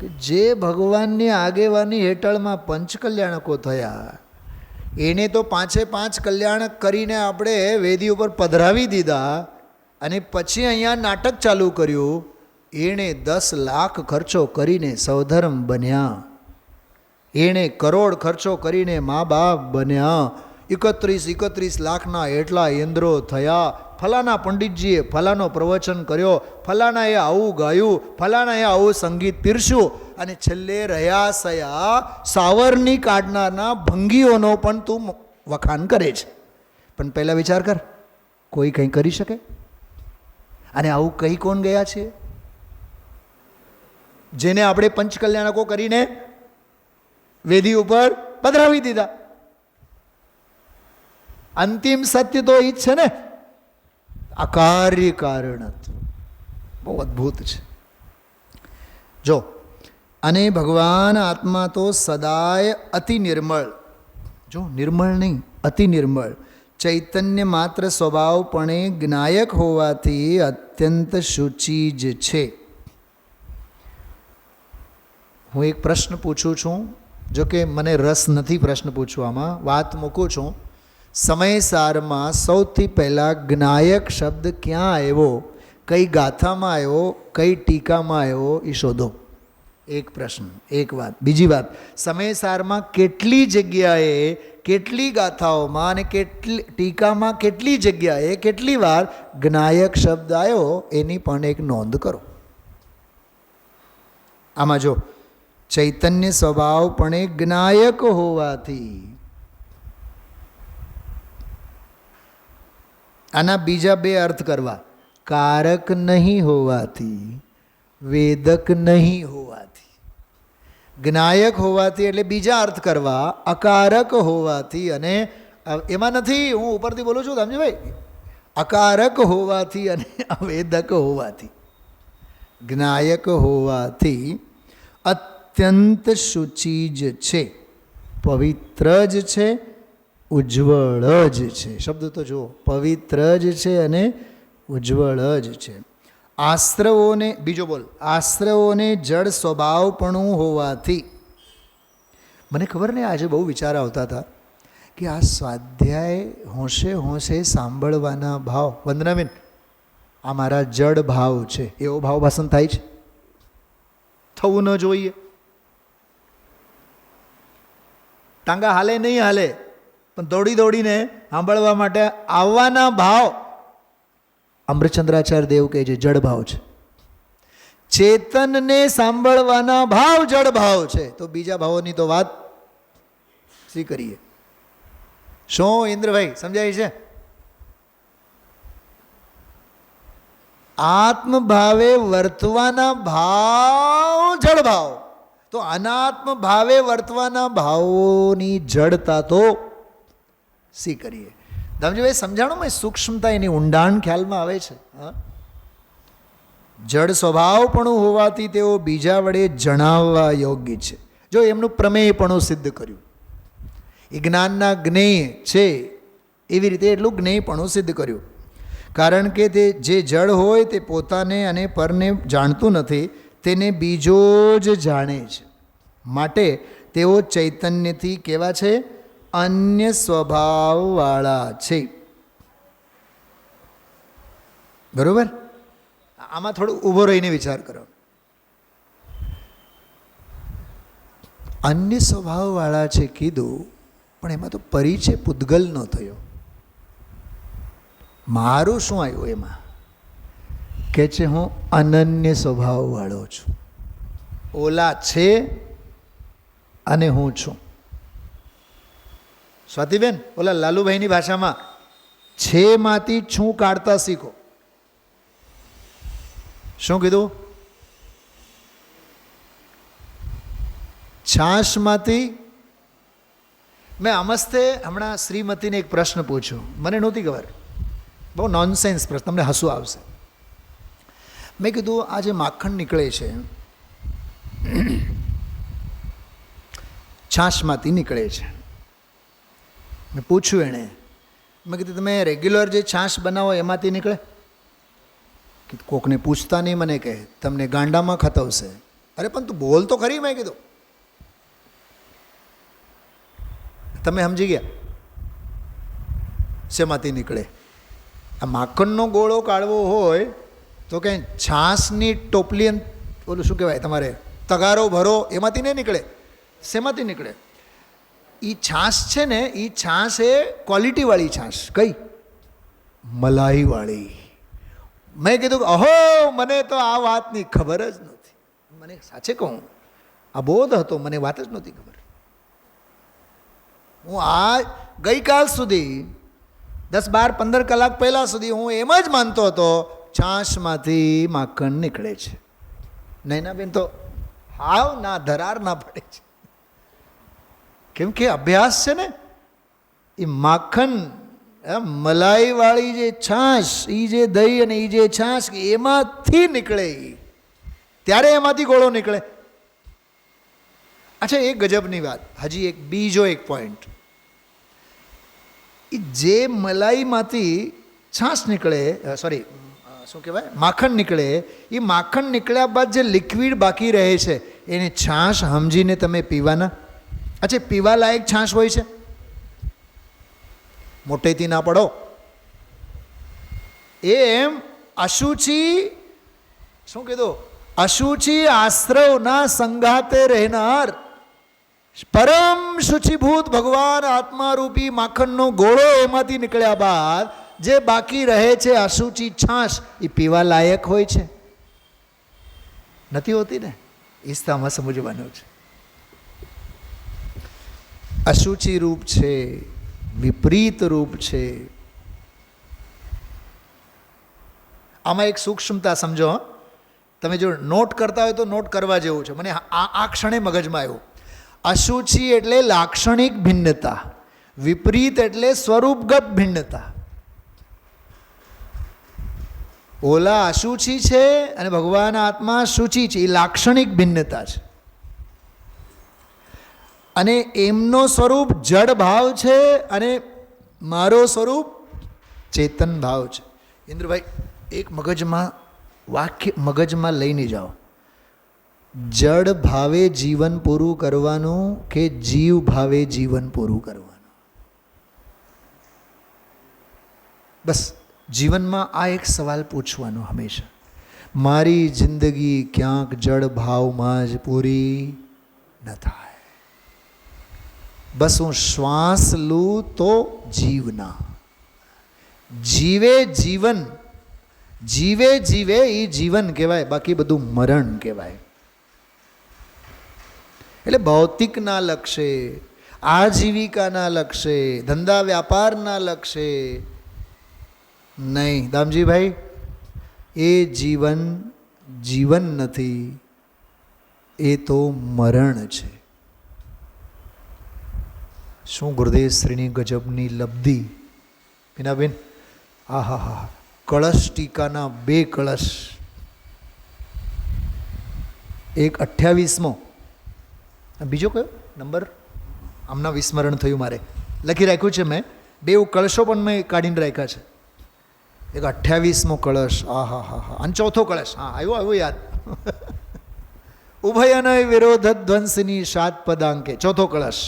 કે જે ભગવાનની આગેવાની હેઠળમાં પંચકલ્યાણકો થયા એને તો 5 કલ્યાણક કરીને આપણે વેદી ઉપર પધરાવી દીધા અને પછી અહીંયા નાટક ચાલુ કર્યું. એણે 10 લાખ ખર્ચો કરીને સૌધર્મ બન્યા. એણે કરોડ ખર્ચો કરીને મા બાપ બન્યા. 31 લાખના એટલા ઇન્દ્રો થયા. ફલાના પંડિતજીએ ફલાનો પ્રવચન કર્યો, ફલાનાએ આવું ગાયું, ફલાનાએ આવું સંગીત પીરસ્યું, અને છેલ્લે રહ્યા સયા સાવરની કાઢનારના ભંગીઓનો પણ તું વખાણ કરે છે. પણ પહેલાં વિચાર કર, કોઈ કંઈ કરી શકે? અને આવું કહી કોણ ગયા છે? જેને આપણે પંચકલ્યાણકો કરીને વેદી ઉપર પધરાવી દીધા. અંતિમ સત્ય તો એ જ છે ને, અકાર્ય કારણત્વ. બહુ અદ્ભુત છે. જો, અને ભગવાન આત્મા તો સદાય અતિ નિર્મળ, જો નિર્મળ નહીં અતિ નિર્મળ, ચૈતન્ય માત્ર સ્વભાવપણે જ્ઞાયક હોવાથી અત્યંત શુચિ જ છે. હું એક પ્રશ્ન પૂછું છું, જો કે મને રસ નથી પ્રશ્ન પૂછવામાં, વાત મૂકું છું. સમયસારમાં સૌથી પહેલાં જ્ઞાયક શબ્દ ક્યાં આવ્યો, કઈ ગાથામાં આવ્યો, કઈ ટીકામાં આવ્યો, એ શોધો. એક પ્રશ્ન, એક વાત. બીજી વાત, સમયસારમાં કેટલી જગ્યાએ, કેટલી ગાથાઓમાં અને કેટલી ટીકામાં, કેટલી જગ્યાએ, કેટલી વાર જ્ઞાયક શબ્દ આવ્યો એની પણ એક નોંધ કરો. આમાં જો, ચૈતન્ય સ્વભાવપણે જ્ઞાયક હોવાથી, આના બીજા 2 અર્થ કરવા. કારક નહીં હોવાથી, વેદક નહીં હોવાથી. જ્ઞાયક હોવાથી એટલે બીજા અર્થ કરવા, અકારક હોવાથી, અને એમાં નથી, હું ઉપરથી બોલું છું સમજે ભાઈ, અકારક હોવાથી અને અવેદક હોવાથી. જ્ઞાયક હોવાથી અત્યંત શુચિ જ છે, પવિત્ર જ છે, ઉજ્જવળ જ છે. શબ્દ તો જુઓ, પવિત્ર જ છે અને ઉજ્જવળ જ છે. આશ્રવોને, બીજો બોલ, આશ્રવોને જડ સ્વભાવપણું હોવાથી. મને ખબર નહીં, આજે બહુ વિચાર આવતા હતા કે આ સ્વાધ્યાય હોંશે હોંશે સાંભળવાના ભાવ, વંદનાબેન, આ મારા જડ ભાવ છે, એવો ભાવ ભાષણ થાય છે? થવું ન જોઈએ. ટાંગા હાલે નહીં હાલે, પણ દોડી દોડીને સાંભળવા માટે આવવાના ભાવ. અમૃતચંદ્રાચાર્ય દેવ કહે છે જડ ભાવ છે. ચેતનને સાંભળવાના ભાવ જડ ભાવ છે. તો બીજા ભાવોની તો વાત શી કરીએ? શું ઇન્દ્રભાઈ સમજાય છે? આત્મભાવે વર્તવાના ભાવ જડ ભાવ. તો અનાત્મ ભાવે વર્તવાના ભાવોની જડતા તો શી કરીએ? દામજીભાઈ સમજાણોમાં સૂક્ષ્મતા, એની ઊંડાણ ખ્યાલમાં આવે છે. જડ સ્વભાવપણું હોવાથી તેઓ બીજા વડે જણાવવા યોગ્ય છે. જો એમનું પ્રમેયપણું સિદ્ધ કર્યું, એ જ્ઞાનના જ્ઞેય છે એવી રીતે એટલું જ્ઞેયપણું સિદ્ધ કર્યું. કારણ કે તે જે જડ હોય તે પોતાને અને પરને જાણતું નથી, તેને બીજો જ જાણે છે. માટે તેઓ ચૈતન્યથી કેવા છે? અન્ય સ્વભાવવાળા છે. બરોબર? આમાં થોડું ઊભો રહીને વિચાર કરો. અન્ય સ્વભાવવાળા છે કીધું, પણ એમાં તો પરિચય પૂતગલનો થયો. મારું શું આવ્યું એમાં? કે છે હું અનન્ય સ્વભાવવાળો છું. ઓલા છે અને હું છું. સ્વાતિબેન, ઓલા લાલુભાઈની ભાષામાં છે માંથી છું કાઢતા શીખો. શું કીધું? છાશમાંથી. મેં અમસ્તે હમણાં શ્રીમતીને એક પ્રશ્ન પૂછ્યો, મને નહોતી ખબર, બહુ નોનસેન્સ પ્રશ્ન, તમને હસવું આવશે. મેં કીધું આ જે માખણ નીકળે છે છાશમાંથી નીકળે છે. મેં પૂછ્યું એણે, મેં કીધું તમે રેગ્યુલર જે છાશ બનાવો એમાંથી નીકળે? કોકને પૂછતા નહીં, મને કહે તમને ગાંડામાં ખતવશે. અરે પણ તું બોલ તો ખરી. મેં કીધું તમે સમજી ગયા શેમાંથી નીકળે? આ માખણનો ગોળો કાઢવો હોય તો કંઈ છાશની ટોપલી, ઓલું શું કહેવાય તમારે, તગારો ભરો, એમાંથી નહીં નીકળે. શેમાંથી નીકળે? એ છાશ છે ને, એ છાશ એ ક્વોલિટીવાળી છાશ. કઈ? મલાઈવાળી. મેં કીધું અહો, મને તો આ વાતની ખબર જ નથી. મને સાચે કહું, આ બોધ હતો, મને વાત જ નહોતી ખબર. હું આ ગઈકાલ સુધી 10, 12, 15 કલાક પહેલાં સુધી હું એમ જ માનતો હતો છાશમાંથી માખણ નીકળે છે. નૈનાબેન તો હાવ ના ધરાર ના પડે છે, કેમ કે અભ્યાસ છે ને. એ માખણ મલાઈવાળી જે છાશ, એ જે દહીં અને એ જે છાશ, એમાંથી નીકળે, ત્યારે એમાંથી ગોળો નીકળે. અચ્છા, એક ગજબની વાત, હજી એક બીજો એક પોઈન્ટ. એ જે મલાઈમાંથી છાશ નીકળે, સોરી શું કહેવાય, માખણ નીકળે, એ માખણ નીકળ્યા બાદ જે લિક્વિડ બાકી રહે છે એને છાશ સમજીને તમે પીવાના. અચ્છા, પીવા લાયક છાશ હોય છે? મોટેથી ના પડો. એમ અશુચિ, શું કીધું? અશુચિ આશ્રવના સંગાતે રહેનાર પરમ શુચિભૂત ભગવાન આત્મારૂપી માખણનો ગોળો એમાંથી નીકળ્યા બાદ જે બાકી રહે છે અશુચિ છાશ, એ પીવા લાયક હોય છે? નથી હોતી ને. ઈસ્તામાં સમજવાનું છે. અશુચિ રૂપ છે, વિપરીત રૂપ છે. આમાં એક સૂક્ષ્મતા સમજો. તમે જો નોટ કરતા હોય તો નોટ કરવા જેવું છે. મને આ ક્ષણે મગજમાં આવ્યું. અશુચિ એટલે લાક્ષણિક ભિન્નતા, વિપરીત એટલે સ્વરૂપગત ભિન્નતા. ઓલા અશુચિ છે અને ભગવાન આત્મા શુચિ છે, એ લાક્ષણિક ભિન્નતા છે. અને એમનો સ્વરૂપ જડ ભાવ છે અને મારો સ્વરૂપ ચેતન ભાવ છે. ઇન્દ્રભાઈ, એક મગજમાં લઈને જાઓ. જડ ભાવે જીવન પૂરું કરવાનું કે જીવ ભાવે જીવન પૂરું કરવાનું? બસ જીવનમાં આ એક સવાલ પૂછવાનો હંમેશા. મારી જિંદગી ક્યાંક જડ ભાવમાં જ પૂરી ન થાય. બસ હું શ્વાસ લઉં તો જીવના, જીવે જીવન, જીવે જીવે એ જીવન કહેવાય, બાકી બધું મરણ કહેવાય. એટલે ભૌતિકના લક્ષ્ય, આજીવિકાના લક્ષ્ય, ધંધા વ્યાપારના લક્ષ્ય નહીં દામજીભાઈ, એ જીવન જીવન નથી, એ તો મરણ છે. શું ગુરુદેવ શ્રીની ગજબની લબ્ધિ. મીનાબેન, આહા હા, કળશ ટીકાના 2 કળશ, એક 28મો, બીજો કયો નંબર આમના વિસ્મરણ થયું, મારે લખી રાખ્યું છે મેં. 2 કળશો પણ મેં કાઢીને રાખ્યા છે. એક 28મો કળશ, આહા હા હા, અને 4થો કળશ, હા આવ્યો યાદ. ઉભયનય વિરોધ ધ્વંસની 7 પદાંકે 4થો કળશ.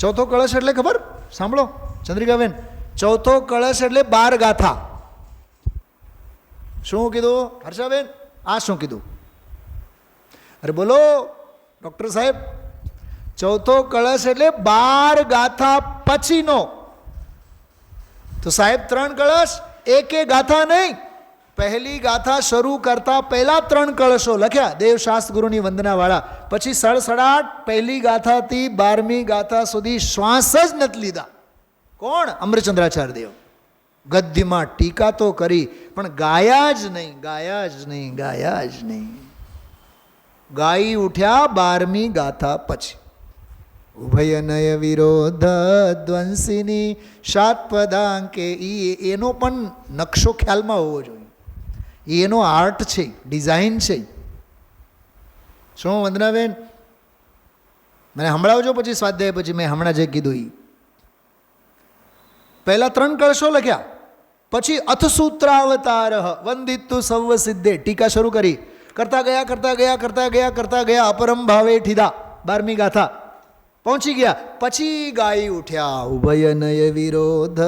4થો કળશ એટલે ખબર? સાંભળો ચંદ્રિકાબેન, 4થો કળશ એટલે 12 ગાથા. શું કીધું હર્ષાબેન? આ શું કીધું? અરે બોલો ડૉક્ટર સાહેબ. 4થો કળશ એટલે 12 ગાથા પછીનો. તો સાહેબ 3 કળશ, એક ગાથા નહીં, પહેલી ગાથા શરૂ કરતા પહેલા 3 કળશો લખ્યા દેવશાસ્ત્ર ગુરુની વંદનાવાળા. પછી સડસડાટ પહેલી ગાથાથી 12મી ગાથા સુધી શ્વાસ જ નથી લીધા. કોણ? અમરચંદ્રાચાર્ય દેવ. ગદ્યમાં ટીકા તો કરી પણ ગાયા જ નહીં, ગાયા જ નહીં, ગાયા જ નહીં. ગાઈ ઉઠ્યા 12મી ગાથા પછી. ઉભયનય વિરોધ ધ્વંસિની શાત્પદાંકે. એનો પણ નકશો ખ્યાલમાં હોવો જોઈએ. એનો આર્ટ છે, ડિઝાઇન છે. શું વંદનાબેન? મને સંભળાવજો પછી સ્વાધ્યાય પછી મેં હમણાં જે કીધું એ. પહેલા 3 કળશો લખ્યા, પછી અથસૂત્રાવતાર વંદિતુ સર્વ સિદ્ધે. ટીકા શરૂ કરી, કરતા ગયા કરતા ગયા કરતા ગયા કરતા ગયા અપરમ ભાવે ઠીધા. 12મી ગાથા પહોંચી ગયા. પછી ગાઈ ઉઠ્યા ઉભયનય વિરોધ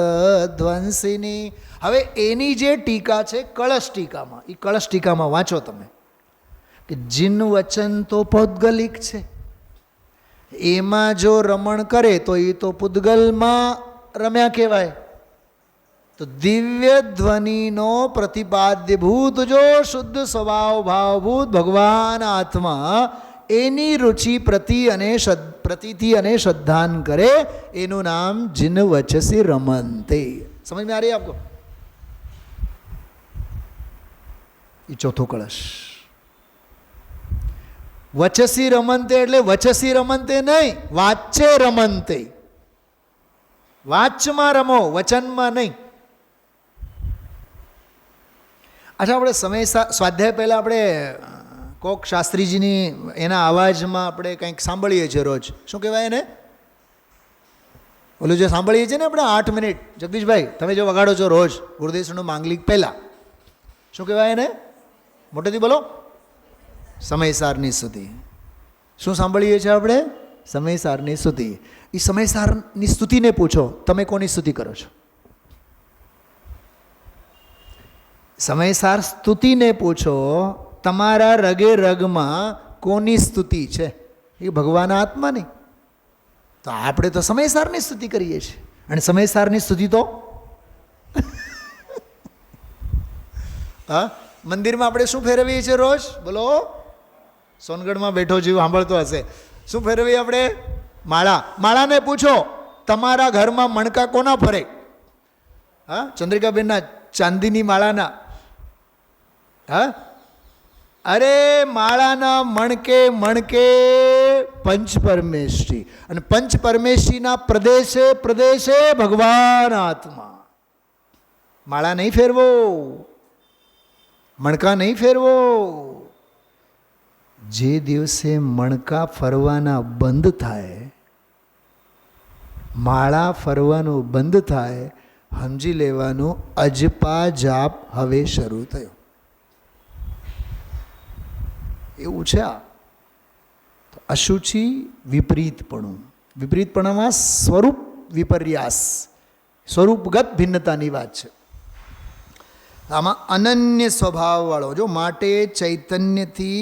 ધ્વંસિની. હવે એની જે ટીકા છે કળશ ટીકામાં, એ કળશ ટીકામાં વાંચો તમે કે જીન વચન તો પૌદ્ગલિક છે. એમાં જો રમણ કરે તો એ તો પૂદગલમાં રમ્યા કહેવાય. તો દિવ્ય ધ્વનિનો પ્રતિપાદ્યભૂત જો શુદ્ધ સ્વભાવ ભાવભૂત ભગવાન આત્મા એની રુચિ પ્રતિથી અને શ્રદ્ધાન કરે એનું નામ જીન વચસી રમનતે. સમજ में आ रही है आपको? ये ચોથો કળશ. વચસી રમનતે એટલે વચસી રમનતે નહીં, વાચ્ય રમનતે. વાચમાં રમો, વચનમાં નહીં. અચ્છા, આપણે સમય સ્વાધ્યાય પહેલાં આપણે કોક શાસ્ત્રીજીની એના અવાજમાં આપણે કંઈક સાંભળીએ છીએ રોજ. શું કહેવાય એને? ઓલું જે સાંભળીએ છીએ ને આપણે 8 મિનિટ. જગદીશભાઈ તમે જો વગાડો છો રોજ ગુરુદેવનું માંગલિક પહેલાં, શું કહેવાય એને? મોટેથી બોલો. સમયસારની સ્તુતિ. શું સાંભળીએ છીએ આપણે? સમયસારની સ્તુતિ. એ સમયસારની સ્તુતિને પૂછો તમે કોની સ્તુતિ કરો છો? સમયસાર સ્તુતિને પૂછો તમારા રગે રગમાં કોની સ્તુતિ છે? એ ભગવાન આત્માની. તો આપણે તો સમયસારની સ્તુતિ કરીએ છીએ. અને સમયસારની સ્તુતિ તો હા, મંદિરમાં આપણે શું ફેરવીએ છીએ રોજ? બોલો. સોનગઢમાં બેઠો જીવ સાંભળતો હશે. શું ફેરવીએ આપણે? માળા. માળાને પૂછો તમારા ઘરમાં મણકા કોના ફરે? હા, ચંદ્રિકાબેનના ચાંદીની માળાના. હા, અરે માળાના મણકે મણકે પંચ પરમેશ્વરી, અને પંચ પરમેશ્વરીના પ્રદેશે પ્રદેશે ભગવાન આત્મા. માળા નહીં ફેરવો, મણકા નહીં ફેરવો. જે દિવસે મણકા ફરવાના બંધ થાય, માળા ફરવાનું બંધ થાય, સમજી લેવાનું અજપા જાપ હવે શરૂ થયો. એવું છે આ. અશુચિ વિપરીતપણું. વિપરીતપણામાં સ્વરૂપ વિપર્યાસ, સ્વરૂપગત ભિન્નતાની વાત છે. આમાં અનન્ય સ્વભાવવાળો, જો માટે ચૈતન્યથી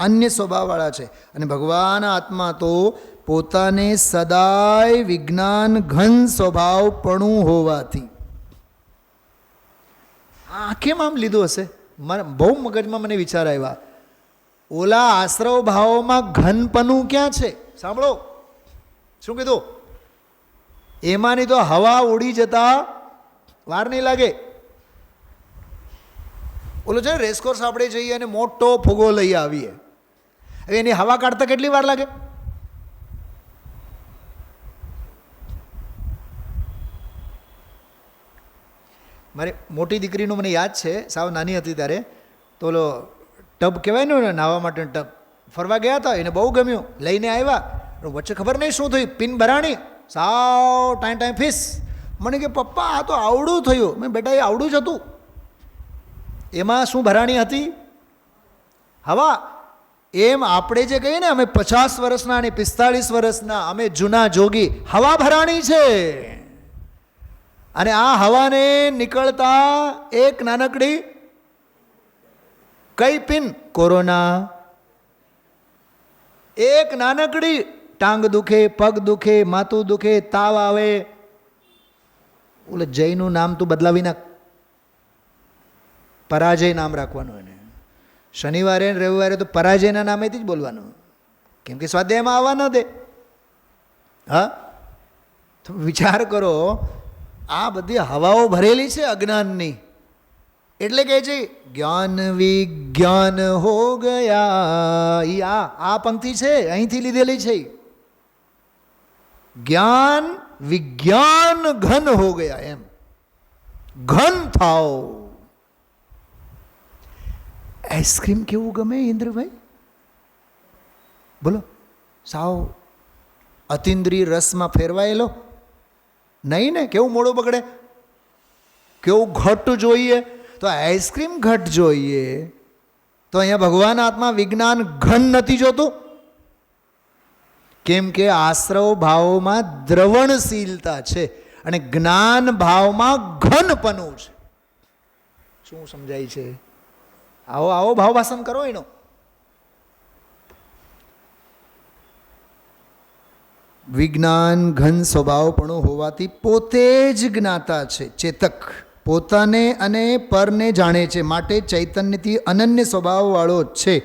અન્ય સ્વભાવવાળા છે. અને ભગવાન આત્મા તો પોતાને સદાય વિજ્ઞાન ઘન સ્વભાવપણું હોવાથી આ કેમ આમ લીધું હશે? મારા બહુ મગજમાં મને વિચાર આવ્યા. ઓલા આશ્રવ ભાવોમાં ઘનપણું ક્યાં છે? સાંભળો શું કીધું. એમાંની તો હવા ઉડી જતા વાર નહીં લાગે. ઓલો છે રેસકોર્સ આપણે જઈએ અને મોટો ફુગો લઈ આવીએ, હવે એની હવા કાઢતા કેટલી વાર લાગે? મારી મોટી દીકરીનું મને યાદ છે, સાવ નાની હતી ત્યારે તો ઓલો ટબ કહેવાય ને નાહવા માટે ટબ, ફરવા ગયા હતા, એને બહુ ગમ્યું, લઈને આવ્યા. વચ્ચે ખબર નહીં શું થયું, પિન ભરાણી, સાવ ટાઈમ ફીસ. મને કે પપ્પા આ તો આવડું થયું. મેં બેટા એ આવડું જ હતું. એમાં શું ભરાણી હતી? હવા. એમ આપણે જે કહીએ ને અમે 50 વર્ષના અને 45 વર્ષના, અમે જૂના જોગી, હવા ભરાણી છે. અને આ હવાને નીકળતા એક નાનકડી કઈ પિન? કોરોના. એક નાનકડી ટાંગ દુખે, પગ દુખે, માથું દુખે, તાવ આવે, ઓલે જયનું નામ તું બદલાવી નાખ. પરાજય નામ રાખવાનું એને. શનિવારે અને રવિવારે તો પરાજયના નામેથી જ બોલવાનું, કેમ કે સ્વાધ્યાયમાં આવવા ન દે. હા, તો વિચાર કરો, આ બધી હવાઓ ભરેલી છે અજ્ઞાનની. એટલે કહે છે જ્ઞાન વિજ્ઞાન હો ગયા. આ પંક્તિ છે અહીંથી લીધેલી છે. જ્ઞાન વિજ્ઞાન ઘન હો ગયા, એમ ઘન થાઓ. આઈસ્ક્રીમ કેવું ગમે ઇન્દ્રભાઈ? બોલો, સાવ અતિન્દ્રિય રસમાં ફેરવાયેલો નહીં ને? કેવું મોડું બગડે, કેવું ઘટ જોઈએ? તો આઈસ્ક્રીમ ઘટ જોઈએ, તો અહીંયા ભગવાન આત્મા વિજ્ઞાન ઘન નથી જોતું. કેમ કે આશ્રવ ભાવોમાં દ્રવણશીલતા છે અને જ્ઞાન ભાવમાં ઘનપણું છે. શું સમજાય છે? આવો આવો ભાવ ભાષણ કરો એનો. વિજ્ઞાન ઘન સ્વભાવપણું હોવાથી પોતે જ જ્ઞાતા છે, ચેતક પોતાને અને પરને જાણે છે, માટે ચૈતન્યથી અનન્ય સ્વભાવવાળો છે,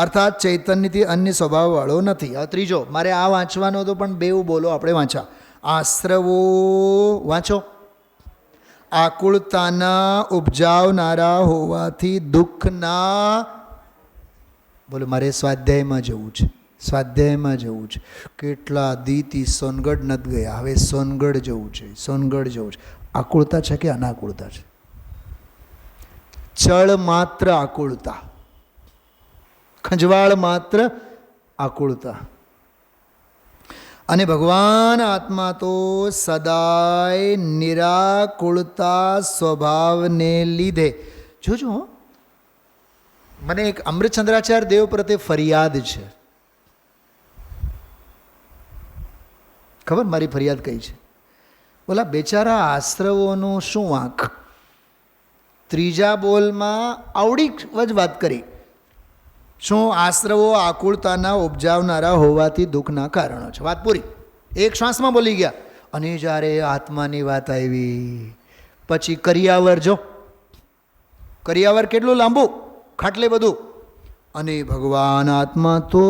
અર્થાત ચૈતન્યથી અન્ય સ્વભાવવાળો નથી. આ ત્રીજો મારે આ વાંચવાનો હતો, પણ બેઉ બોલો આપણે વાંચા. આશ્રવો વાંચો. આકુળતાના ઉપજાવનારા હોવાથી દુઃખના, બોલો મારે સ્વાધ્યાયમાં જવું છે, સ્વાધ્યાયમાં જવું છે. કેટલા દીથી સોનગઢ નથી ગયા, હવે સોનગઢ જવું છે, સોનગઢ જવું છે. આકુળતા છે કે અનાકુળતા છે? ચળ માત્ર આકુળતા, ખંજવાળ માત્ર આકુળતા. અને ભગવાન આત્મા તો સદાય નિરાકુળતા સ્વભાવને લીધે. જોજો, મને એક અમૃતચંદ્રાચાર્ય દેવ પ્રત્યે ફરિયાદ છે. ખબર મારી ફરિયાદ કઈ છે? બોલા બેચારા આશ્રવોનું શું વાંક? ત્રીજા બોલમાં આવડી જ વાત કરી. શું આશ્રવો આકુળતાના ઉપજાવનારા હોવાથી દુઃખના કારણો છે. વાત પૂરી, એક શ્વાસમાં બોલી ગયા. અને જ્યારે આત્માની વાત આવી પછી કરિયાવર, જો કરિયાવર કેટલું લાંબુ, ખાટલે બધું. અને ભગવાન આત્મા તો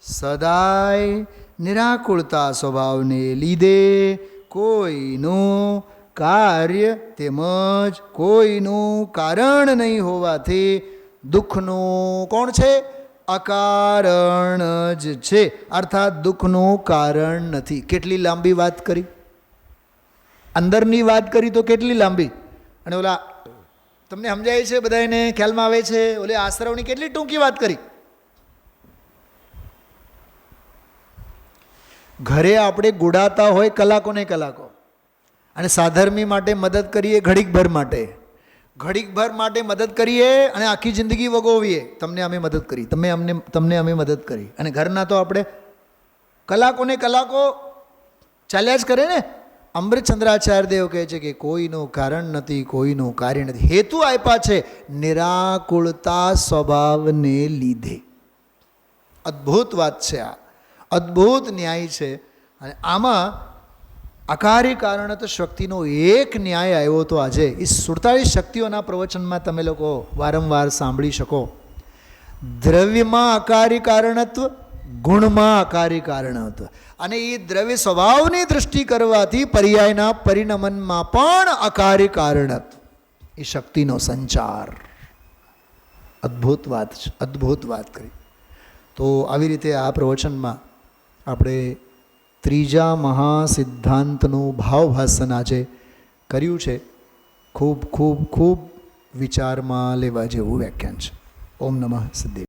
સદાય નિરાકુળતા સ્વભાવને લીધે કોઈનું કાર્ય તેમજ કોઈનું કારણ નહીં હોવાથી દુઃખનું કોણ છે? અકારણ જ છે, અર્થાત દુઃખનું કારણ નથી. કેટલી લાંબી વાત કરી, અંદરની વાત કરી તો કેટલી લાંબી. અને ઓલા તમને સમજાય છે, બધાને ખ્યાલમાં આવે છે? ઓલે આશ્રવની કેટલી ટૂંકી વાત કરી. ઘરે આપણે ગુડાતા હોય કલાકો ને કલાકો, અને સાધર્મી માટે મદદ કરીએ ઘડીકભર માટે, ઘડીકભર માટે મદદ કરીએ અને આખી જિંદગી વગોવીએ. તમને અમે મદદ કરી, તમને અમે મદદ કરી. અને ઘરના તો આપણે કલાકો ને કલાકો ચાલ્યા જ કરે ને. અમૃતચંદ્રાચાર્ય દેવ કહે છે કે કોઈનું કારણ નથી, કોઈનું કાર્ય નથી. હેતુ આપ્યા છે નિરાકુળતા સ્વભાવને લીધે. અદ્ભુત વાત છે આ, અદ્ભુત ન્યાય છે. અને આમાં અકારી કારણ તો શક્તિનો એક ન્યાય આવ્યો તો આજે એ 47 શક્તિઓના પ્રવચનમાં તમે લોકો વારંવાર સાંભળી શકો. દ્રવ્યમાં અકારી કારણત્વ, ગુણમાં અકારી કારણત્વ, અને એ દ્રવ્ય સ્વભાવની દૃષ્ટિ કરવાથી પર્યાયના પરિણમનમાં પણ અકારી કારણત્વ, એ શક્તિનો સંચાર. અદ્ભુત વાત છે, અદ્ભુત વાત કરી. તો આવી રીતે આ પ્રવચનમાં આપણે ત્રીજા મહાસિદ્ધાંતનું ભાવભાષણ આજે કર્યું છે. ખૂબ ખૂબ ખૂબ વિચારમાં લેવા જેવું વ્યાખ્યાન છે. ઓમ નમઃ સિદ્ધેશ્વરાય.